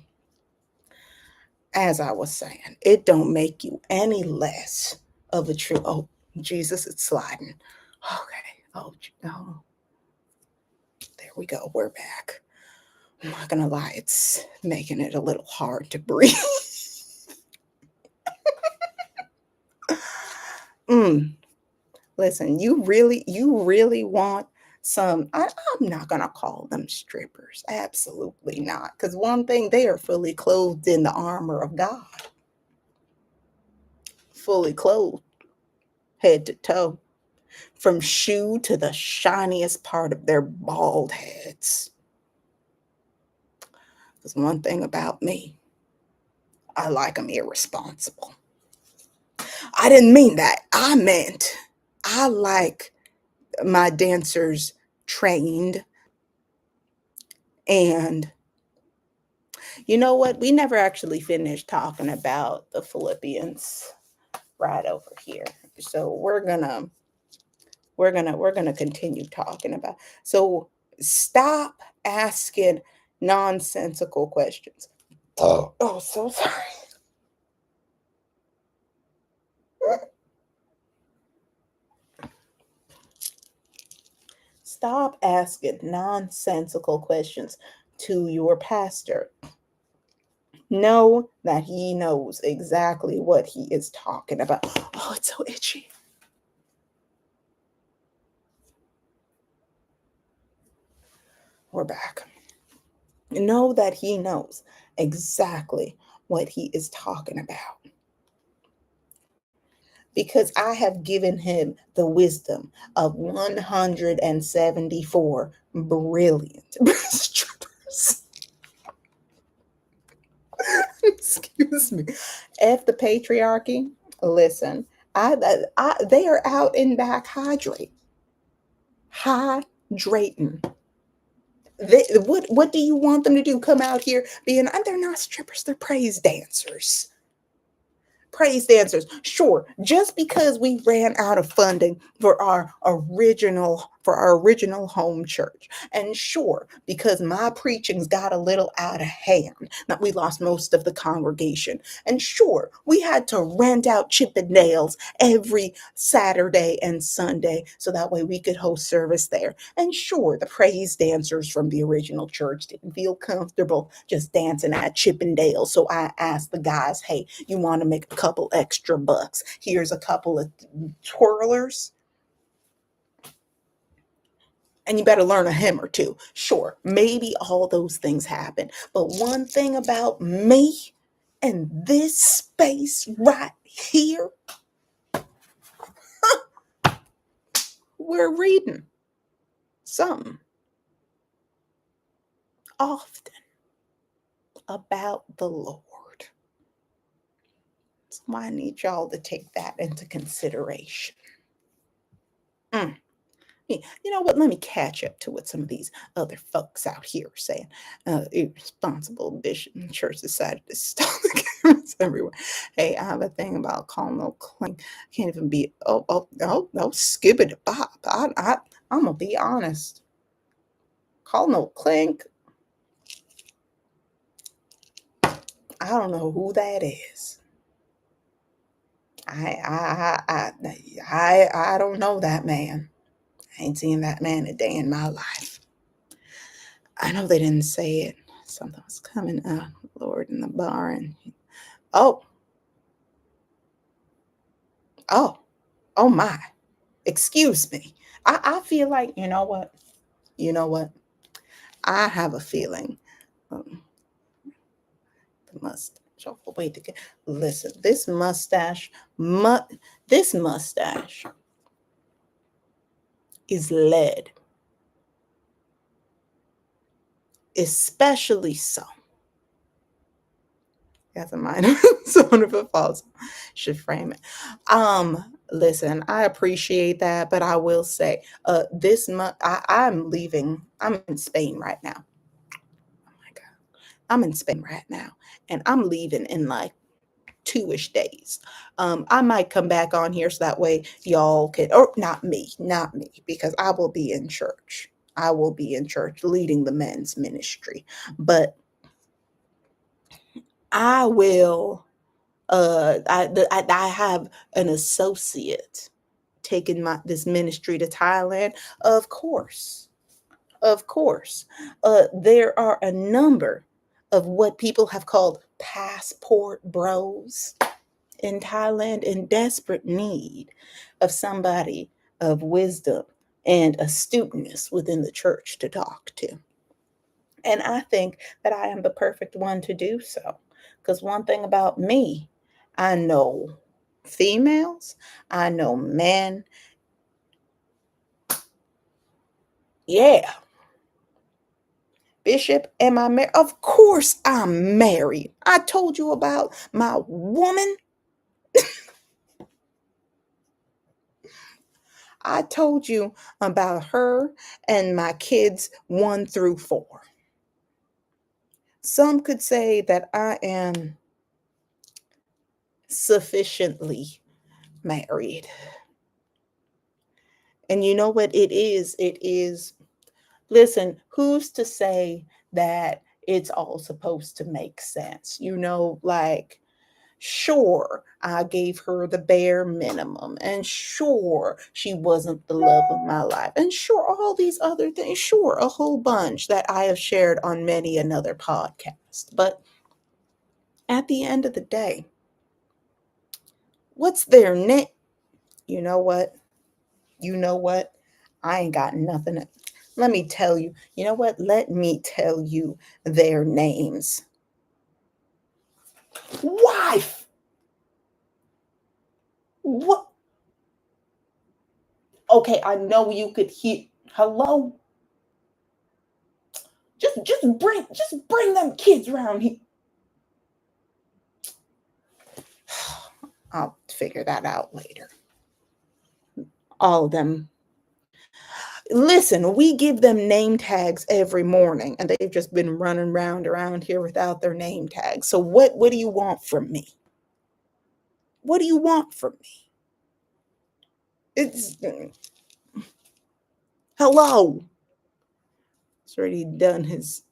As I was saying, it don't make you any less of a true. Oh, Jesus, it's sliding. Okay. Oh, there we go. We're back. I'm not gonna lie, it's making it a little hard to breathe. mm, listen, you really want some. I'm not gonna call them strippers. Absolutely not. Because one thing, they are fully clothed in the armor of God, fully clothed, head to toe, from shoe to the shiniest part of their bald heads. Because one thing about me, I like them irresponsible. I didn't mean that. I meant I like my dancers trained. And you know what? We never actually finished talking about the Philippians right over here. So we're gonna continue talking about. So stop asking nonsensical questions. Oh, so sorry. Stop asking nonsensical questions to your pastor. Know that he knows exactly what he is talking about. Oh, it's so itchy. We're back. Know that he knows exactly what he is talking about, because I have given him the wisdom of 174 brilliant strippers. Excuse me. F the patriarchy. Listen, they are out in back hydrating. What do you want them to do? Come out here being, they're not strippers, they're praise dancers. Praise dancers. Sure, just because we ran out of funding for our original home church. And sure, because my preachings got a little out of hand, that we lost most of the congregation. And sure, we had to rent out Chippendales every Saturday and Sunday so that way we could host service there. And sure, the praise dancers from the original church didn't feel comfortable just dancing at Chippendales. So I asked the guys, hey, you want to make a couple extra bucks? Here's a couple of twirlers, and you better learn a hymn or two. Sure, maybe all those things happen. But one thing about me and this space right here, we're reading something often about the Lord. So I need y'all to take that into consideration. Mm. You know what? Let me catch up to what some of these other folks out here are saying. Irresponsible bishop and church decided to stop the cameras everywhere. Hey, I have a thing about calling no clink. Can't even be. Skibbity bop. I'm gonna be honest. Call no clink. I don't know who that is. I don't know that man. I ain't seen that man a day in my life. I know they didn't say it. Something was coming out, Lord, in the bar, and oh, oh, oh my, excuse me. I feel like, you know what? You know what? I have a feeling. Um, the mustache. Oh, wait to get. Listen, this mustache is lead, especially so. As a minor, so if it falls, should frame it. Listen, I appreciate that, but I will say, this month I'm leaving. I'm in Spain right now. Oh my God, I'm in Spain right now, and I'm leaving in like 2-ish days. I might come back on here so that way y'all can, or not me, because I will be in church. I will be in church leading the men's ministry, but I will I have an associate taking this ministry to Thailand. Of course, of course, there are a number of what people have called passport bros in Thailand in desperate need of somebody of wisdom and astuteness within the church to talk to. And I think that I am the perfect one to do so. Because one thing about me, I know females, I know men. Yeah. Bishop, am I married? Of course I'm married. I told you about my woman. I told you about her and my kids 1 through 4. Some could say that I am sufficiently married. And you know what it is? It is, listen, who's to say that it's all supposed to make sense? Like, sure, I gave her the bare minimum, and sure, she wasn't the love of my life, and sure, all these other things, sure, a whole bunch that I have shared on many another podcast. But at the end of the day, what's their name? You know what? You know what? I ain't got nothing. Let me tell you. You know what? Let me tell you their names. Wife. What? Okay, I know you could hear. Hello. Just bring them kids around here. I'll figure that out later. All of them. Listen, we give them name tags every morning, and they've just been running around here without their name tags. So what do you want from me? What do you want from me? It's hello. He's already done his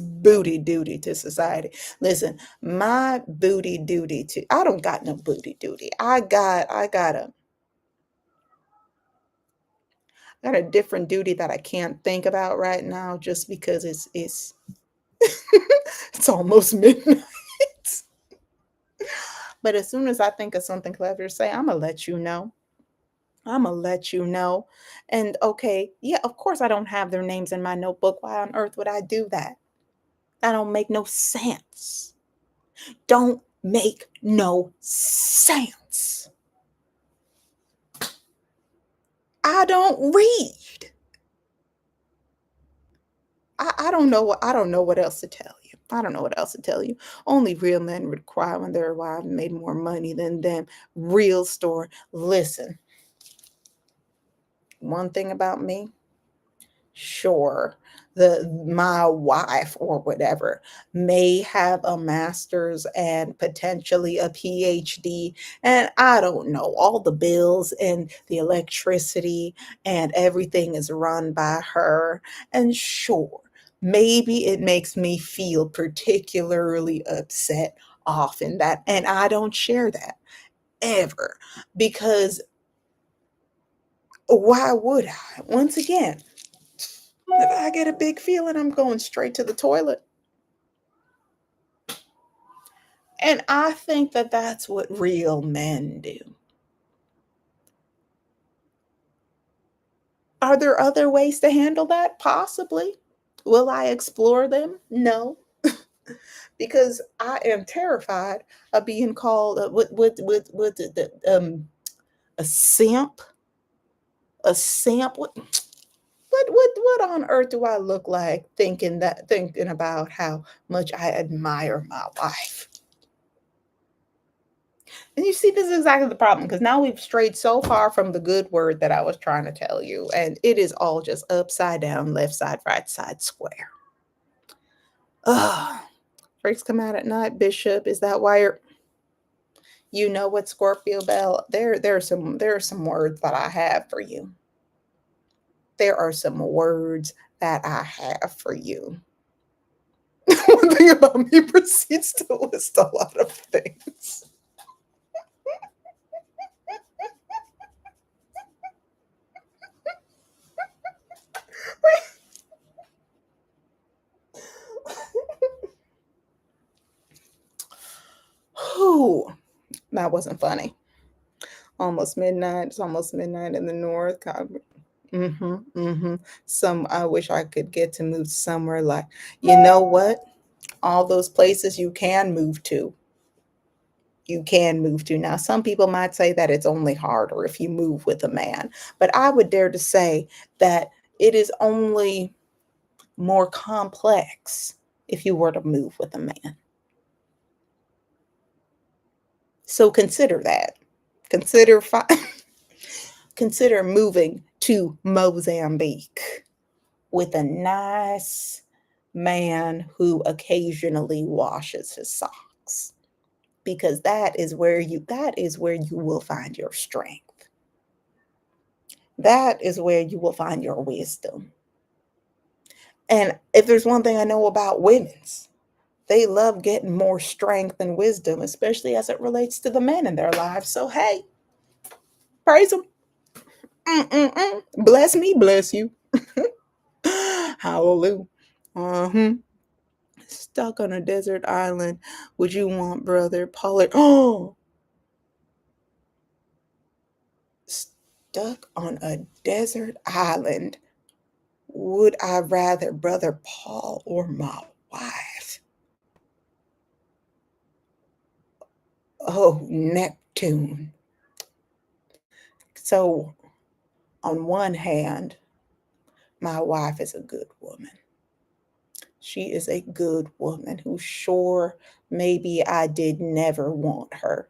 booty duty to society. Listen, my booty duty to I don't got no booty duty. I got a different duty that I can't think about right now just because it's it's almost midnight. But as soon as I think of something clever to say, I'm gonna let you know. I'm gonna let you know. And okay, yeah, of course I don't have their names in my notebook. Why on earth would I do that? That don't make no sense. Don't make no sense. I don't read. I don't know what else to tell you. I don't know what else to tell you. Only real men would cry when their wives made more money than them. Real story. Listen, One thing about me, sure, the my wife or whatever may have a master's and potentially a PhD, and I don't know, all the bills and the electricity and everything is run by her. And sure, maybe it makes me feel particularly upset often, that and I don't share that ever, because why would I? Once again, if I get a big feeling, I'm going straight to the toilet. And I think that that's what real men do. Are there other ways to handle that? Possibly. Will I explore them? No, because I am terrified of being called a simp. A simp. What on earth do I look like thinking about how much I admire my wife? And you see, this is exactly the problem, because now we've strayed so far from the good word that I was trying to tell you, and it is all just upside down, left side, right side, square. Ugh. Freaks come out at night, Bishop. Is that why you know what, Scorpio Bell? There are some words that I have for you. There are some words that I have for you. One thing about me proceeds to list a lot of things. Whew, that wasn't funny. Almost midnight. It's almost midnight in the north. Mm-hmm. Mm-hmm. I wish I could get to move somewhere like, you know what? All those places you can move to. You can move to. Now, some people might say that it's only harder if you move with a man, but I would dare to say that it is only more complex if you were to move with a man. So consider that. Consider consider moving to Mozambique with a nice man who occasionally washes his socks, because that is where you will find your strength. That is where you will find your wisdom. And if there's one thing I know about women's, they love getting more strength and wisdom, especially as it relates to the men in their lives. So hey, praise them. Mm-mm-mm. Bless me, bless you. Hallelujah. Uh-huh. Stuck on a desert island. Would you want brother Pollard? Oh, stuck on a desert island. Would I rather brother Paul or my wife? Oh, Neptune. So, on one hand, my wife is a good woman. She is a good woman who, sure, maybe I did never want her.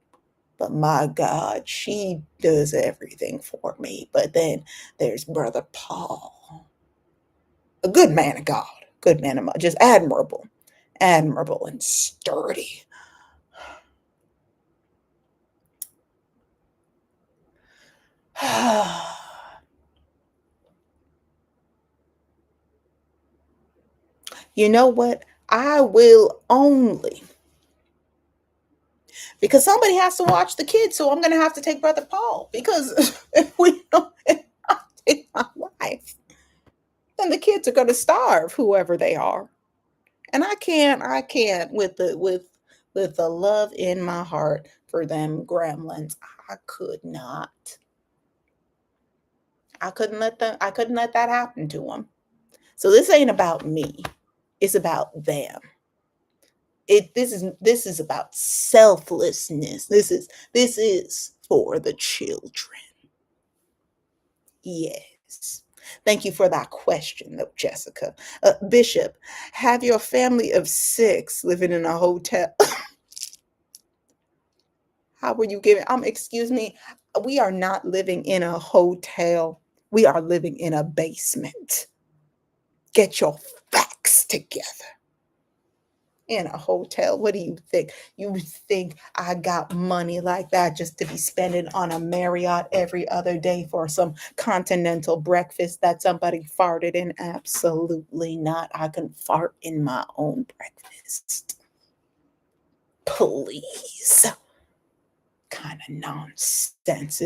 But my God, she does everything for me. But then there's Brother Paul, a good man of God, good man of God, just admirable, admirable and sturdy. You know what? I will only, because somebody has to watch the kids, so I'm going to have to take Brother Paul, because if I take my wife, then the kids are going to starve, whoever they are. And I can't with the love in my heart for them gremlins. I could not. I couldn't let that happen to them. So this ain't about me. It's about them. This is about selflessness. This is for the children. Yes. Thank you for that question, though, Jessica. Bishop, have your family of 6 living in a hotel. How were you giving? Excuse me. We are not living in a hotel. We are living in a basement. Get your facts together. In a hotel. What do you think? You think I got money like that just to be spending on a Marriott every other day for some continental breakfast that somebody farted in? Absolutely not. I can fart in my own breakfast. Please. Kind of nonsense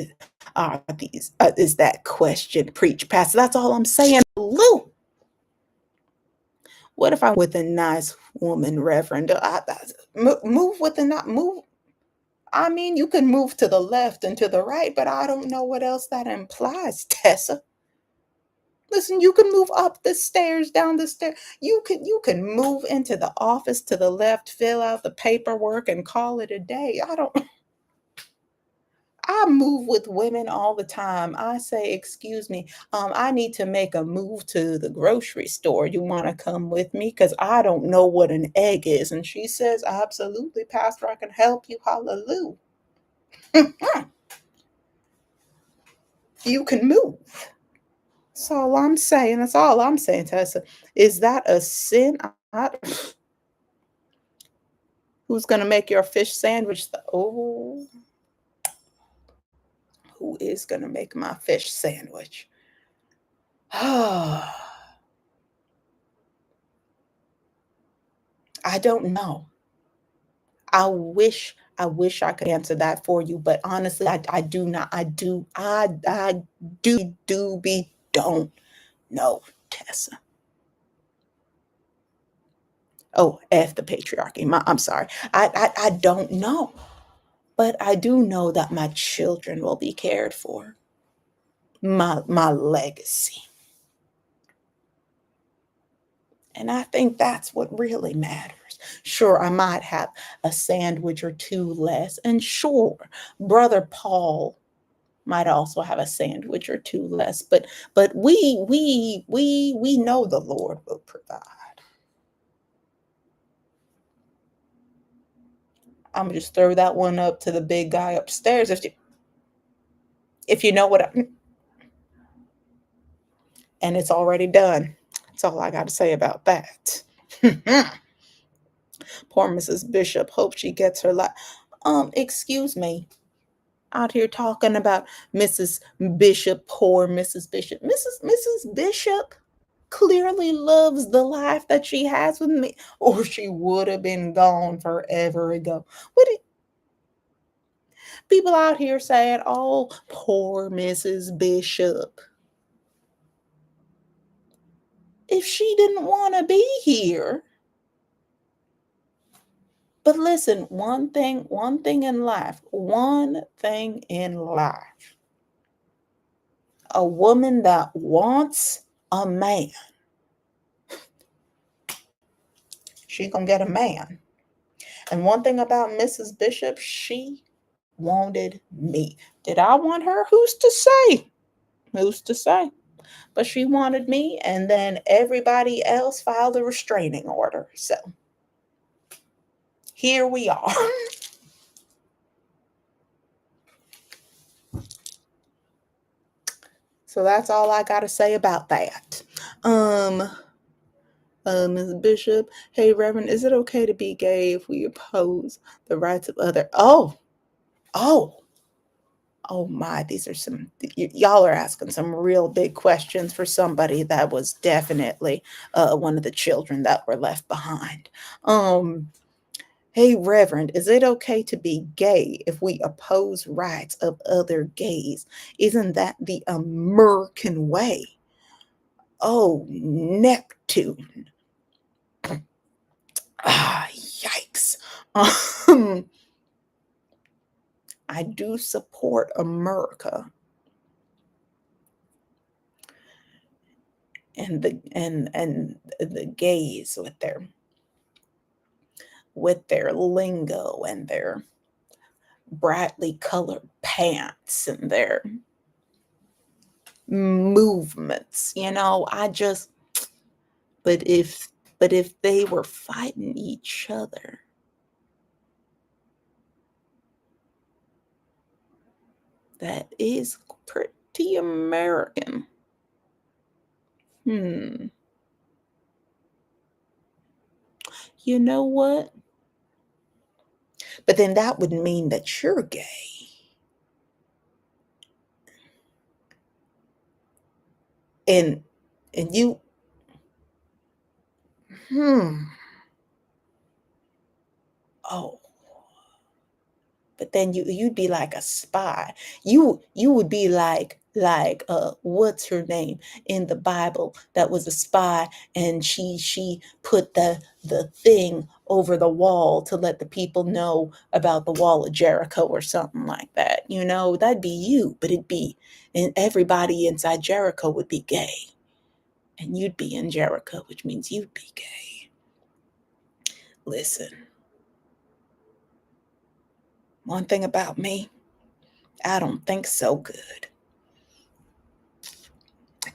are these? Is that question, preach, pastor? That's all I'm saying. Lou, what if I'm with a nice woman, Reverend? Move with the not move. I mean, you can move to the left and to the right, but I don't know what else that implies, Tessa. Listen, you can move up the stairs, down the stairs. You can move into the office to the left, fill out the paperwork, and call it a day. I move with women all the time. I say, excuse me, I need to make a move to the grocery store. You want to come with me? Because I don't know what an egg is. And she says, absolutely, Pastor, I can help you. Hallelujah. You can move. That's all I'm saying. That's all I'm saying, Tessa. Is that a sin? Who's going to make your fish sandwich? Oh, who is going to make my fish sandwich? I don't know. I wish I could answer that for you, but honestly, I do not. I don't know, Tessa. Oh, F the patriarchy. I'm sorry. I don't know. But I do know that my children will be cared for. My legacy. And I think that's what really matters. Sure, I might have a sandwich or two less. And sure, Brother Paul might also have a sandwich or two less. But we know the Lord will provide. I'm gonna just throw that one up to the big guy upstairs. If you know what and it's already done. That's all I got to say about that. Poor Mrs. Bishop. Hope she gets her life. Excuse me. Out here talking about Mrs. Bishop, poor Mrs. Bishop. Mrs. Bishop clearly loves the life that she has with me, or she would have been gone forever ago. What do people out here saying, oh, poor Mrs. Bishop? If she didn't want to be here. But listen, one thing in life, a woman that wants a man, she gonna get a man. And one thing about Mrs. Bishop, she wanted me. Did I want her? Who's to say? Who's to say? But she wanted me, and then everybody else filed a restraining order. So here we are. So that's all I got to say about that. Um, Ms. Bishop, hey Reverend, is it okay to be gay if we oppose the rights of other? Oh, oh my! These are y'all are asking some real big questions for somebody that was definitely one of the children that were left behind. Um, hey Reverend, is it okay to be gay if we oppose rights of other gays? Isn't that the American way? Oh, Neptune. Ah, yikes. Um, I do support America and the gays with their lingo and their brightly colored pants and their movements. I just but if they were fighting each other, that is pretty American. Hmm. You know what? But then that would mean that you're gay. And you hmm. Oh, but then you'd be like a spy. You would be like what's her name in the Bible that was a spy, and she put the thing over the wall to let the people know about the wall of Jericho or something like that. You know, that'd be you, but it'd be and everybody inside Jericho would be gay. And you'd be in Jericho, which means you'd be gay. Listen, one thing about me, I don't think so good.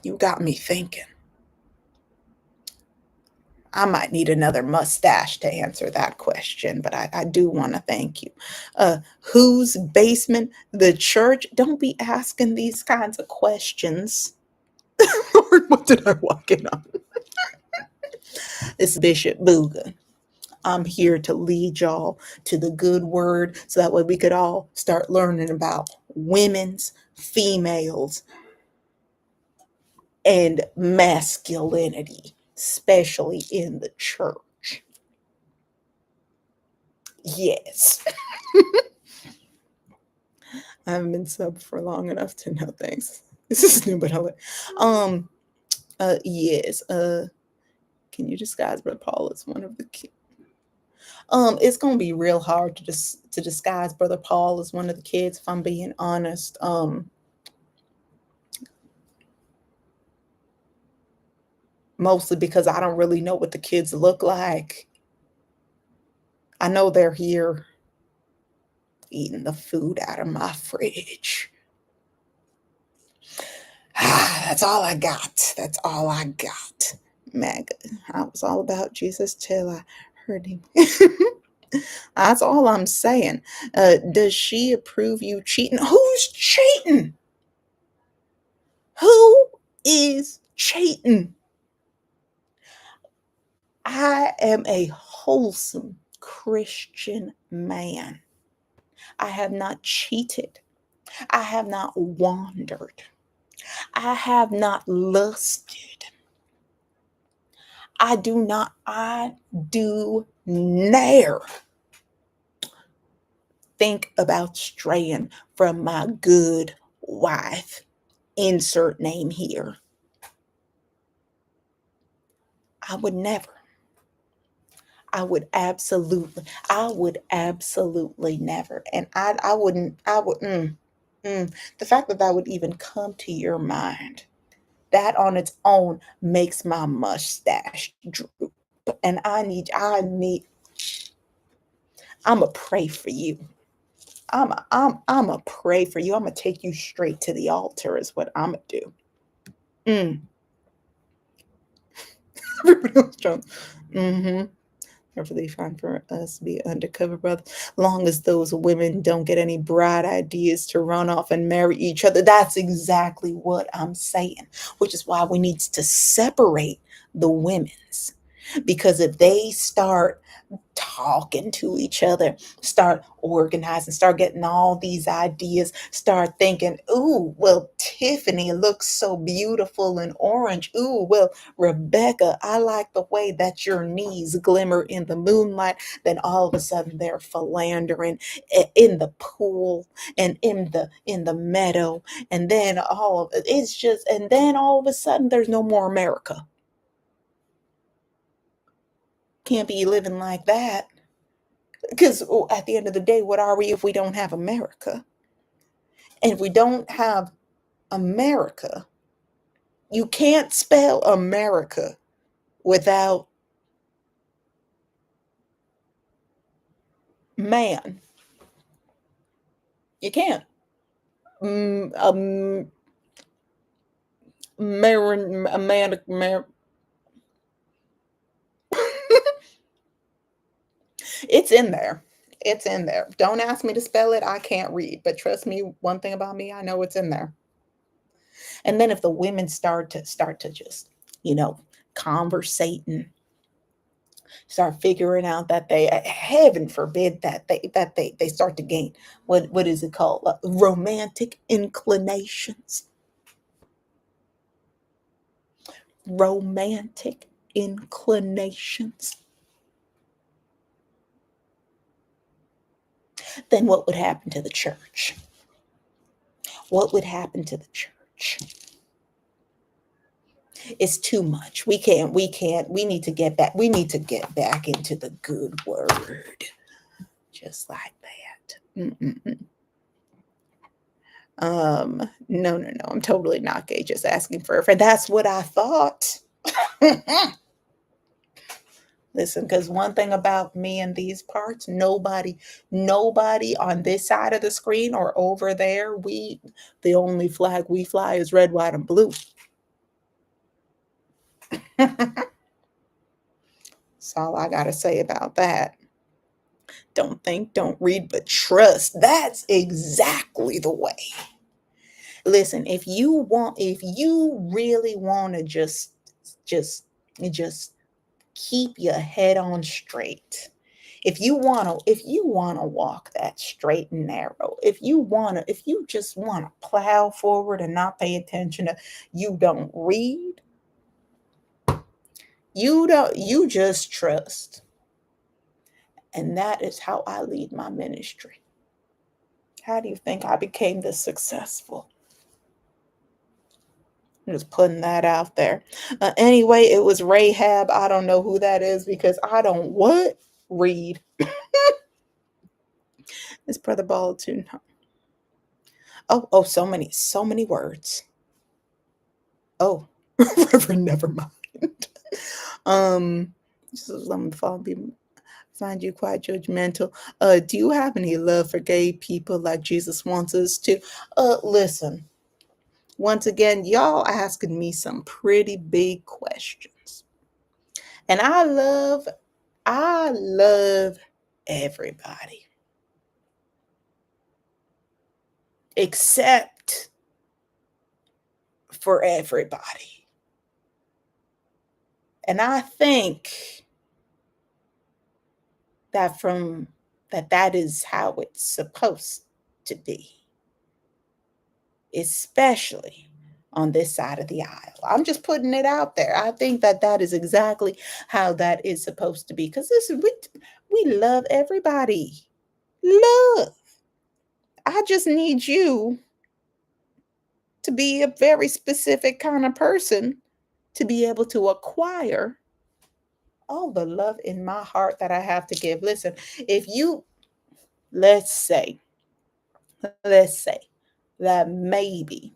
You got me thinking. I might need another mustache to answer that question, but I do want to thank you. Whose basement? The church? Don't be asking these kinds of questions. Lord, what did I walk in on? It's Bishop Booga. I'm here to lead y'all to the good word so that way we could all start learning about women's, females, and masculinity, especially in the church. Yes. I haven't been subbed for long enough to know things. This is new, but um, yes. Can you disguise Brother Paul as one of the kids? It's gonna be real hard to disguise Brother Paul as one of the kids, if I'm being honest. Mostly because I don't really know what the kids look like. I know they're here eating the food out of my fridge. That's all I got. That's all I got. Meg, I was all about Jesus till I heard him. That's all I'm saying. Does she approve you cheating? Who's cheating? Who is cheating? I am a wholesome Christian man. I have not cheated. I have not wandered. I have not lusted. I do ne'er think about straying from my good wife. Insert name here. I would never. I would absolutely never. And I wouldn't, I would, the fact that that would even come to your mind, that on its own makes my mustache droop. And I'm going to pray for you. I'm going to pray for you. I'm going to take you straight to the altar, is what I'm going to do. Mm. Everybody else jumps. Mm-hmm. Perfectly fine for us to be undercover, brother. Long as those women don't get any bright ideas to run off and marry each other. That's exactly what I'm saying, which is why we need to separate the women's. Because if they start talking to each other, start organizing, start getting all these ideas, start thinking, ooh, well, Tiffany looks so beautiful in orange. Ooh, well, Rebecca, I like the way that your knees glimmer in the moonlight. Then all of a sudden they're philandering in the pool and in the meadow. And then all of it, it's just, and then all of a sudden there's no more America. Can't be living like that. Because at the end of the day, what are we if we don't have America? And if we don't have America, you can't spell America without man. You can't. Mm, it's in there. It's in there. Don't ask me to spell it. I can't read. But trust me, one thing about me, I know it's in there. And then if the women start to just you know, conversating, start figuring out that they, heaven forbid that they start to gain, what is it called, romantic inclinations, romantic inclinations. Then what would happen to the church? What would happen to the church? It's too much. We need to get back. We need to get back into the good word. Just like that. Mm-mm-mm. No. I'm totally not gay. Just asking for a friend. That's what I thought. Listen, because one thing about me in these parts, nobody on this side of the screen or over there, the only flag we fly is red, white, and blue. That's all I gotta say about that. Don't think, don't read, but trust. That's exactly the way. Listen, if you really want to just just keep your head on straight. If you want to walk that straight and narrow, if you just want to plow forward and not pay attention to, you don't read, you just trust. And that is how I lead my ministry. How do you think I became this successful? I'm just putting that out there. Anyway, it was Rahab. I don't know who that is because I don't what? Read. It's Brother Ball too. Oh, so many words. Oh, Reverend, never mind. Some people find you quite judgmental. Do you have any love for gay people like Jesus wants us to? Listen. Once again, y'all asking me some pretty big questions. And I love everybody. Except for everybody. And I think that that is how it's supposed to be, especially on this side of the aisle. I'm just putting it out there. I think that that is exactly how that is supposed to be, because listen, we love everybody. Love. I just need you to be a very specific kind of person to be able to acquire all the love in my heart that I have to give. Listen, if you, let's say, let's say that maybe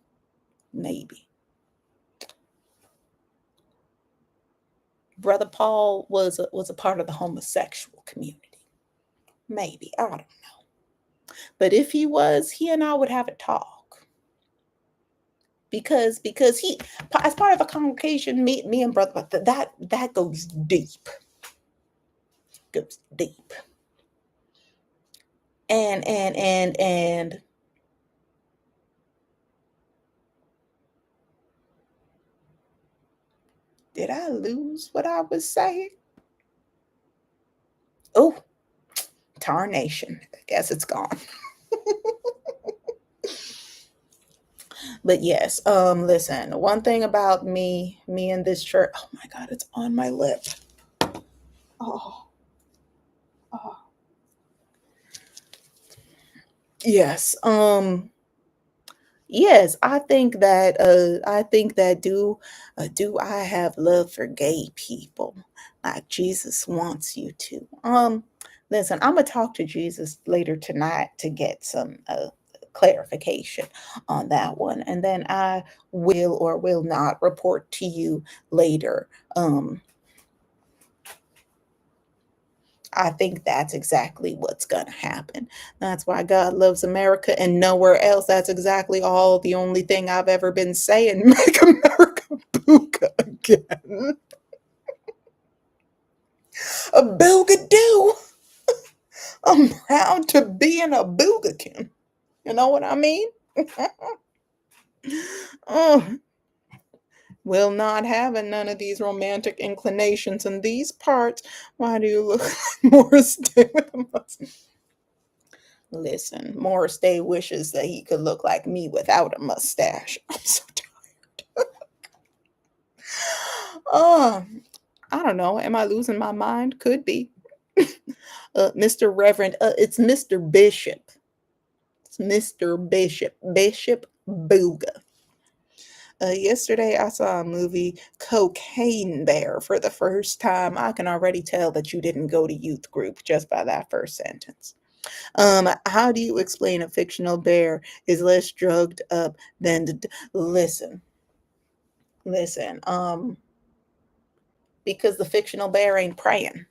Brother Paul was a part of the homosexual community. Maybe, I don't know. But if he was, he and I would have a talk. Because he, as part of a congregation, me and brother, but that goes deep. Goes deep. And did I lose what I was saying? Oh, tarnation. I guess it's gone. But yes, listen, one thing about me and this shirt, oh my god, it's on my lip. Oh, oh. Yes. Yes, I think that do I have love for gay people like Jesus wants you to? Listen, I'm gonna talk to Jesus later tonight to get some clarification on that one, and then I will or will not report to you later. I think that's exactly what's going to happen. That's why God loves America and nowhere else. That's exactly all the only thing I've ever been saying. Make America booga again. A booga doo. I'm proud to be in a boogakin. You know what I mean? Oh, Will not having none of these romantic inclinations in these parts. Why do you look like Morris Day with a mustache? Listen, Morris Day wishes that he could look like me without a mustache. I'm so tired. Oh, I don't know. Am I losing my mind? Could be. Mr. Reverend, it's Mr. Bishop. It's Mr. Bishop. Bishop Booga. Yesterday, I saw a movie, Cocaine Bear, for the first time. I can already tell that you didn't go to youth group just by that first sentence. How do you explain a fictional bear is less drugged up than listen, listen, because the fictional bear ain't praying.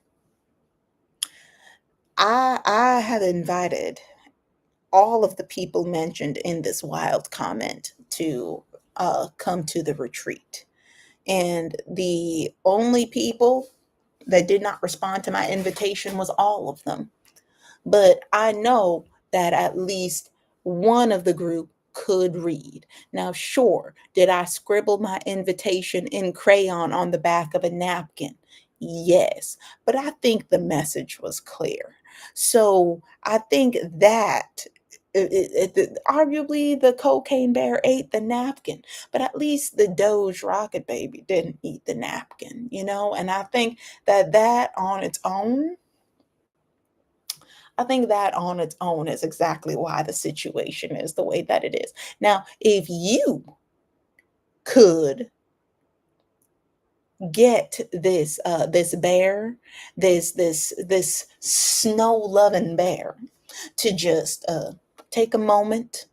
I have invited all of the people mentioned in this wild comment to come to the retreat. And the only people that did not respond to my invitation was all of them. But I know that at least one of the group could read. Now, sure, did I scribble my invitation in crayon on the back of a napkin? Yes, but I think the message was clear. So I think that arguably the cocaine bear ate the napkin, but at least the Doge Rocket Baby didn't eat the napkin, you know? And that on its own, I think that on its own is exactly why the situation is the way that it is. Now, if you could get this bear, this snow loving bear, to just take a moment,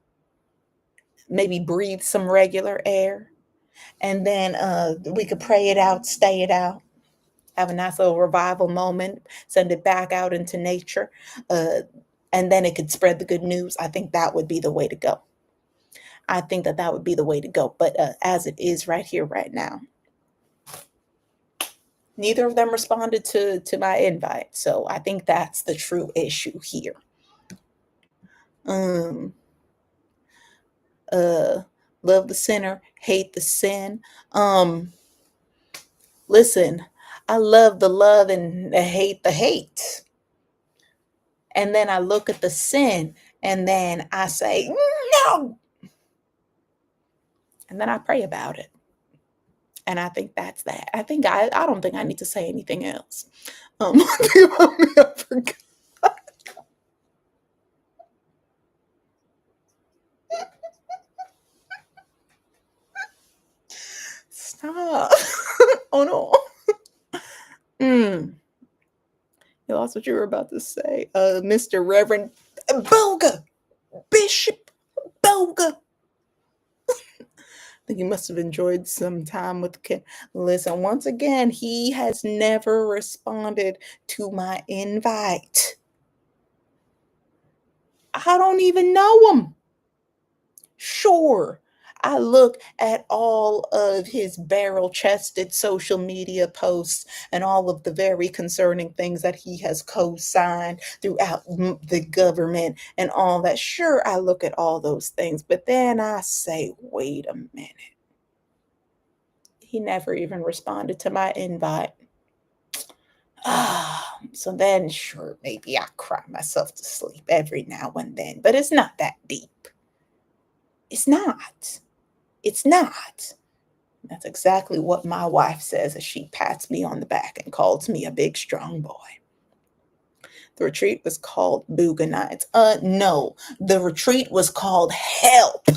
maybe breathe some regular air, and then we could pray it out, stay it out, have a nice little revival moment, send it back out into nature, uh, and then it could spread the good news. I think that would be the way to go. I think that that would be the way to go. But as it is right here, right now, neither of them responded to my invite. So I think that's the true issue here. Um, uh, love the sinner, hate the sin. Um, listen, I love the love and hate the hate. And then I look at the sin and then I say, no. And then I pray about it. And I think that's that. I don't think I need to say anything else. I forgot. Stop. Oh no. Mm. You lost what you were about to say. Mr. Reverend Booga. Bishop Booga. I think he must have enjoyed some time with Kim. Listen, once again, he has never responded to my invite. I don't even know him. Sure, I look at all of his barrel chested social media posts and all of the very concerning things that he has co signed throughout the government and all that. Sure, I look at all those things, but then I say, wait a minute. He never even responded to my invite. So then, sure, maybe I cry myself to sleep every now and then, but it's not that deep. It's not. It's not. That's exactly what my wife says as she pats me on the back and calls me a big, strong boy. The retreat was called Booga Nights. No, the retreat was called Help.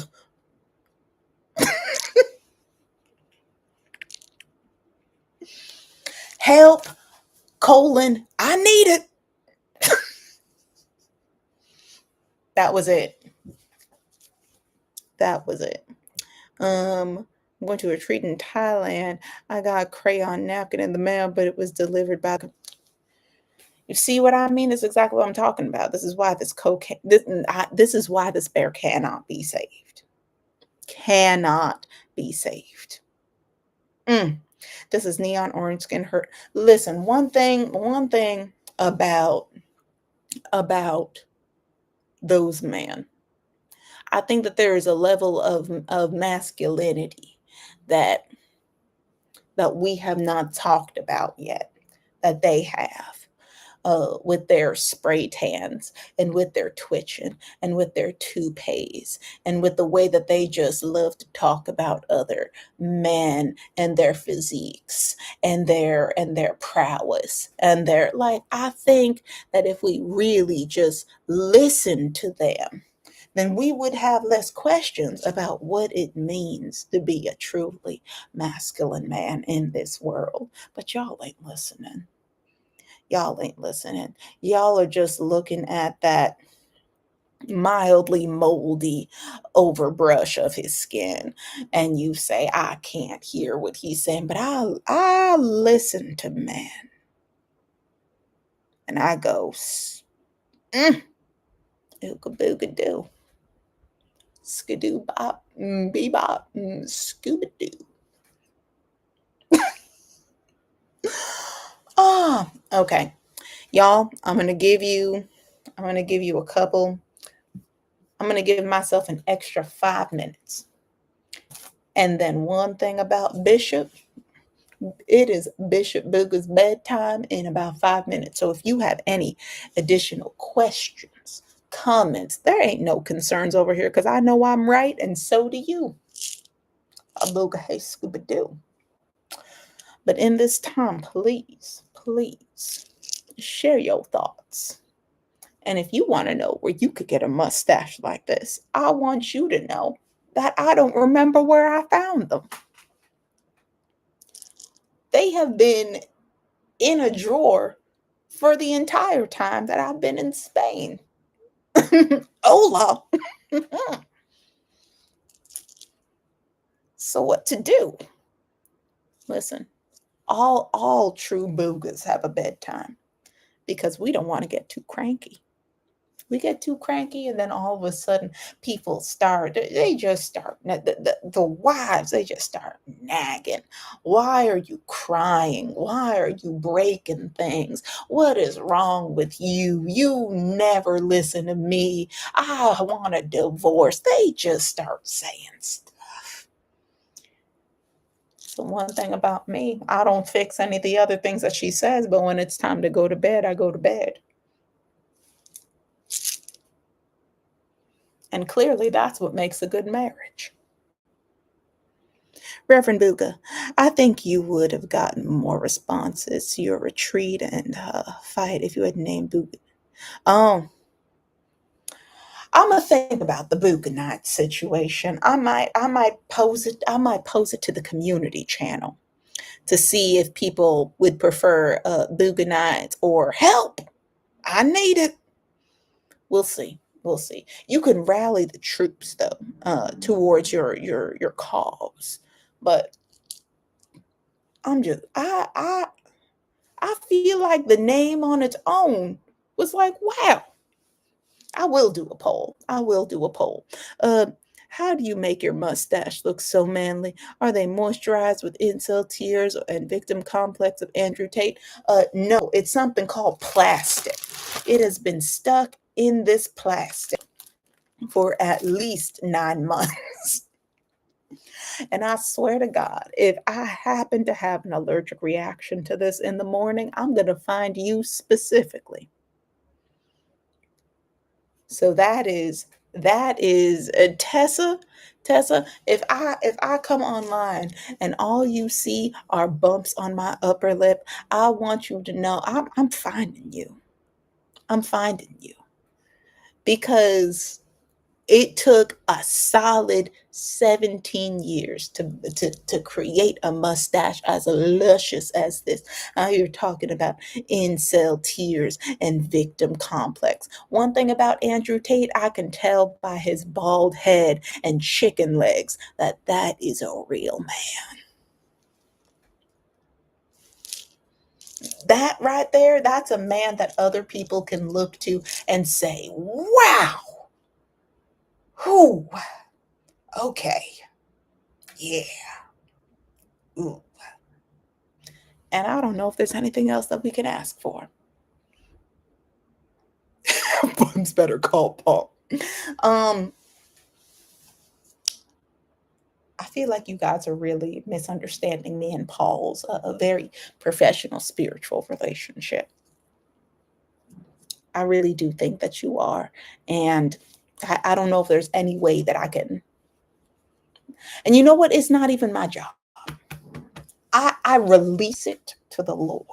Help, colon, I need it. That was it. That was it. I'm going to a retreat in Thailand. I got a crayon napkin in the mail, but it was delivered by. You see what I mean? This is exactly what I'm talking about. This is why this cocaine. This is why this bear cannot be saved. Cannot be saved. Mm. This is neon orange skin hurt. Listen, one thing about those men. I think that there is a level of masculinity that that we have not talked about yet that they have, with their spray tans and with their twitching and with their toupees and with the way that they just love to talk about other men and their physiques and their prowess and their, like, I think that if we really just listen to them, then we would have less questions about what it means to be a truly masculine man in this world. But y'all ain't listening. Y'all ain't listening. Y'all are just looking at that mildly moldy overbrush of his skin, and you say, I can't hear what he's saying, but I listen to man, and I go, mm, ooga booga doo, skidoo bop, bebop, scuba doo. Oh, okay. Y'all, I'm gonna give you a couple. I'm gonna give myself an extra 5 minutes. And then one thing about Bishop, it is Bishop Booga's bedtime in about 5 minutes. So if you have any additional questions, comments, there ain't no concerns over here because I know I'm right and so do you. A booga hey Scooby Doo. But in this time, please, please share your thoughts. And if you want to know where you could get a mustache like this, I want you to know that I don't remember where I found them. They have been in a drawer for the entire time that I've been in Spain. Hola. So what to do? Listen, all true boogas have a bedtime because we don't want to get too cranky. We get too cranky, and then all of a sudden people start, they just start, the wives, they just start nagging. Why are you crying? Why are you breaking things? What is wrong with you? You never listen to me. I want a divorce. They just start saying stuff. So one thing about me, I don't fix any of the other things that she says, but when it's time to go to bed, I go to bed. And clearly that's what makes a good marriage. Reverend Booga, I think you would have gotten more responses to your retreat and fight if you had named Booga. Oh, I'm gonna think about the Booga night situation. I might pose it to the community channel to see if people would prefer Booga nights or help. I need it. We'll see. We'll see. You can rally the troops though, towards your cause, but I'm just I feel like the name on its own was like, wow. I will do a poll. I will do a poll. Uh, how do you make your mustache look so manly? Are they moisturized with incel tears and victim complex of Andrew Tate? No, it's something called plastic. It has been stuck in this plastic for at least 9 months. And I swear to God, if I happen to have an allergic reaction to this in the morning, I'm going to find you specifically. So that is Tessa, if I come online and all you see are bumps on my upper lip, I want you to know I'm finding you. I'm finding you because it took a solid 17 years to create a mustache as luscious as this. Now you're talking about incel tears and victim complex. One thing about Andrew Tate, I can tell by his bald head and chicken legs that that is a real man. That right there, that's a man that other people can look to and say, wow, who, okay, yeah. Ooh. And I don't know if there's anything else that we can ask for. Bugs better call Paul. Um, I feel like you guys are really misunderstanding me and Paul's a very professional spiritual relationship. I really do think that you are. And I don't know if there's any way that I can. And you know what? It's not even my job. I release it to the Lord.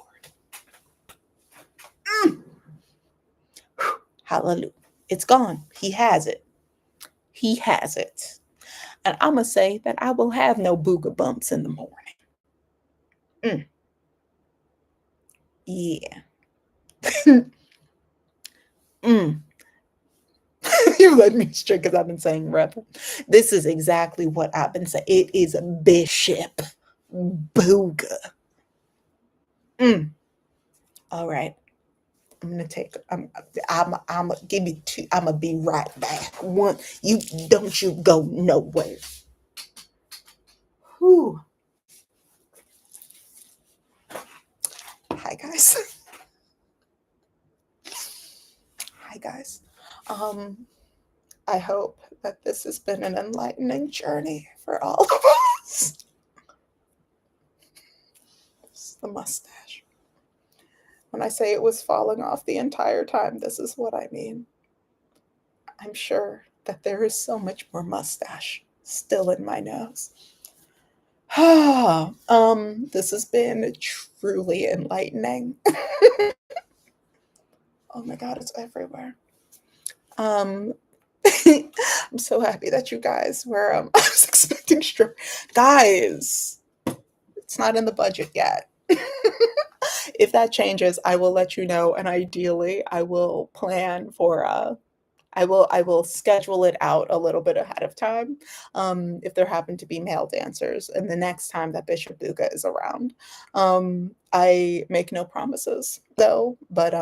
Mm. Hallelujah. It's gone. He has it. He has it. And I'm going to say that I will have no booger bumps in the morning. Mm, yeah. Mm. You let me straight because I've been saying Reverend. This is exactly what I've been saying. It is Bishop Booga. Mm. All right. I'm gonna take. I'm gonna give you two. I'm gonna be right back. One. You don't you go nowhere. Whew. Hi guys. Hi guys. Um. I hope that this has been an enlightening journey for all of us. This is the mustache. When I say it was falling off the entire time, this is what I mean. I'm sure that there is so much more mustache still in my nose. This has been truly enlightening. Oh my god, it's everywhere. Um, I'm so happy that you guys were. I was expecting strip. Guys, it's not in the budget yet. If that changes, I will let you know, and ideally, I will plan for I will schedule it out a little bit ahead of time, if there happen to be male dancers, and the next time that Bishop Booga is around. I make no promises though, but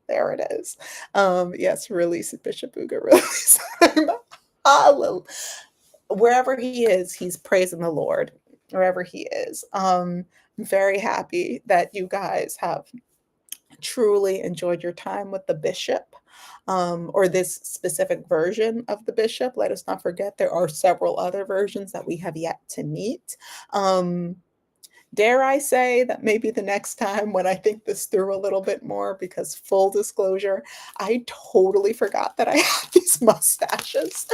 there it is. Yes, release it, Bishop Booga, release him. Hallelujah. Wherever he is, he's praising the Lord. Wherever he is. I'm very happy that you guys have truly enjoyed your time with the bishop, or this specific version of the bishop. Let us not forget there are several other versions that we have yet to meet. Um, dare I say that maybe the next time when I think this through a little bit more, because full disclosure, I totally forgot that I had these mustaches.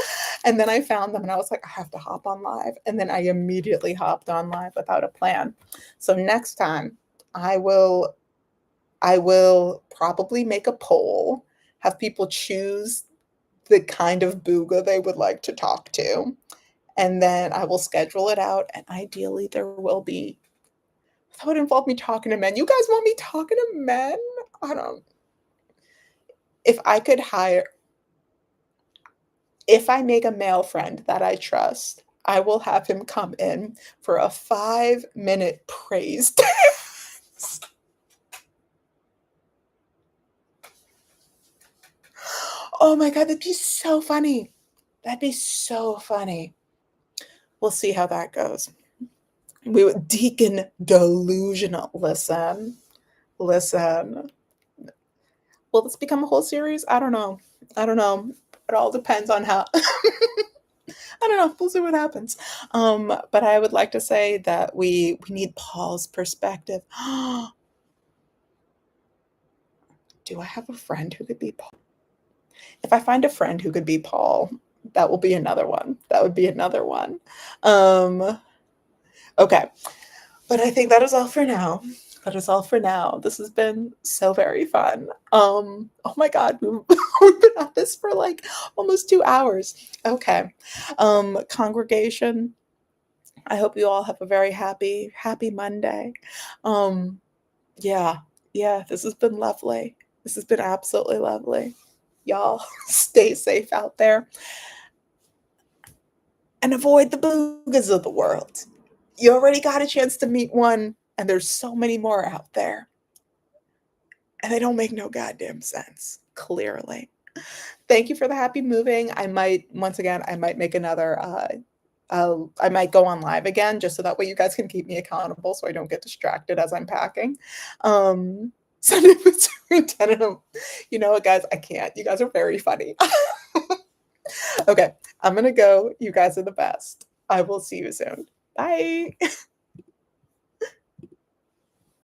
And then I found them and I was like, I have to hop on live. And then I immediately hopped on live without a plan. So next time I will probably make a poll, have people choose the kind of booga they would like to talk to, and then I will schedule it out. And ideally, there will be, that would involve me talking to men. You guys want me talking to men? I don't, if I could hire, if I make a male friend that I trust, I will have him come in for a 5-minute praise dance. Oh my God, that'd be so funny. That'd be so funny. We'll see how that goes. We would Deacon delusional. Listen, listen. Will this become a whole series? I don't know. I don't know. It all depends on how. I don't know. We'll see what happens. But I would like to say that we need Paul's perspective. Do I have a friend who could be Paul? If I find a friend who could be Paul, that will be another one. That would be another one. Okay. But I think that is all for now. That is all for now. This has been so very fun. Oh my God, we've been at this for like almost 2 hours. Okay. Congregation, I hope you all have a very happy Monday. Um, yeah, yeah, this has been lovely. This has been absolutely lovely. Y'all stay safe out there and avoid the boogas of the world. You already got a chance to meet one, and there's so many more out there. And they don't make no goddamn sense, clearly. Thank you for the happy moving. I might, once again, I might make another, I might go on live again just so that way you guys can keep me accountable so I don't get distracted as I'm packing. Sunday between 10 and, you know what, guys, I can't. You guys are very funny. Okay, I'm going to go. You guys are the best. I will see you soon. Bye.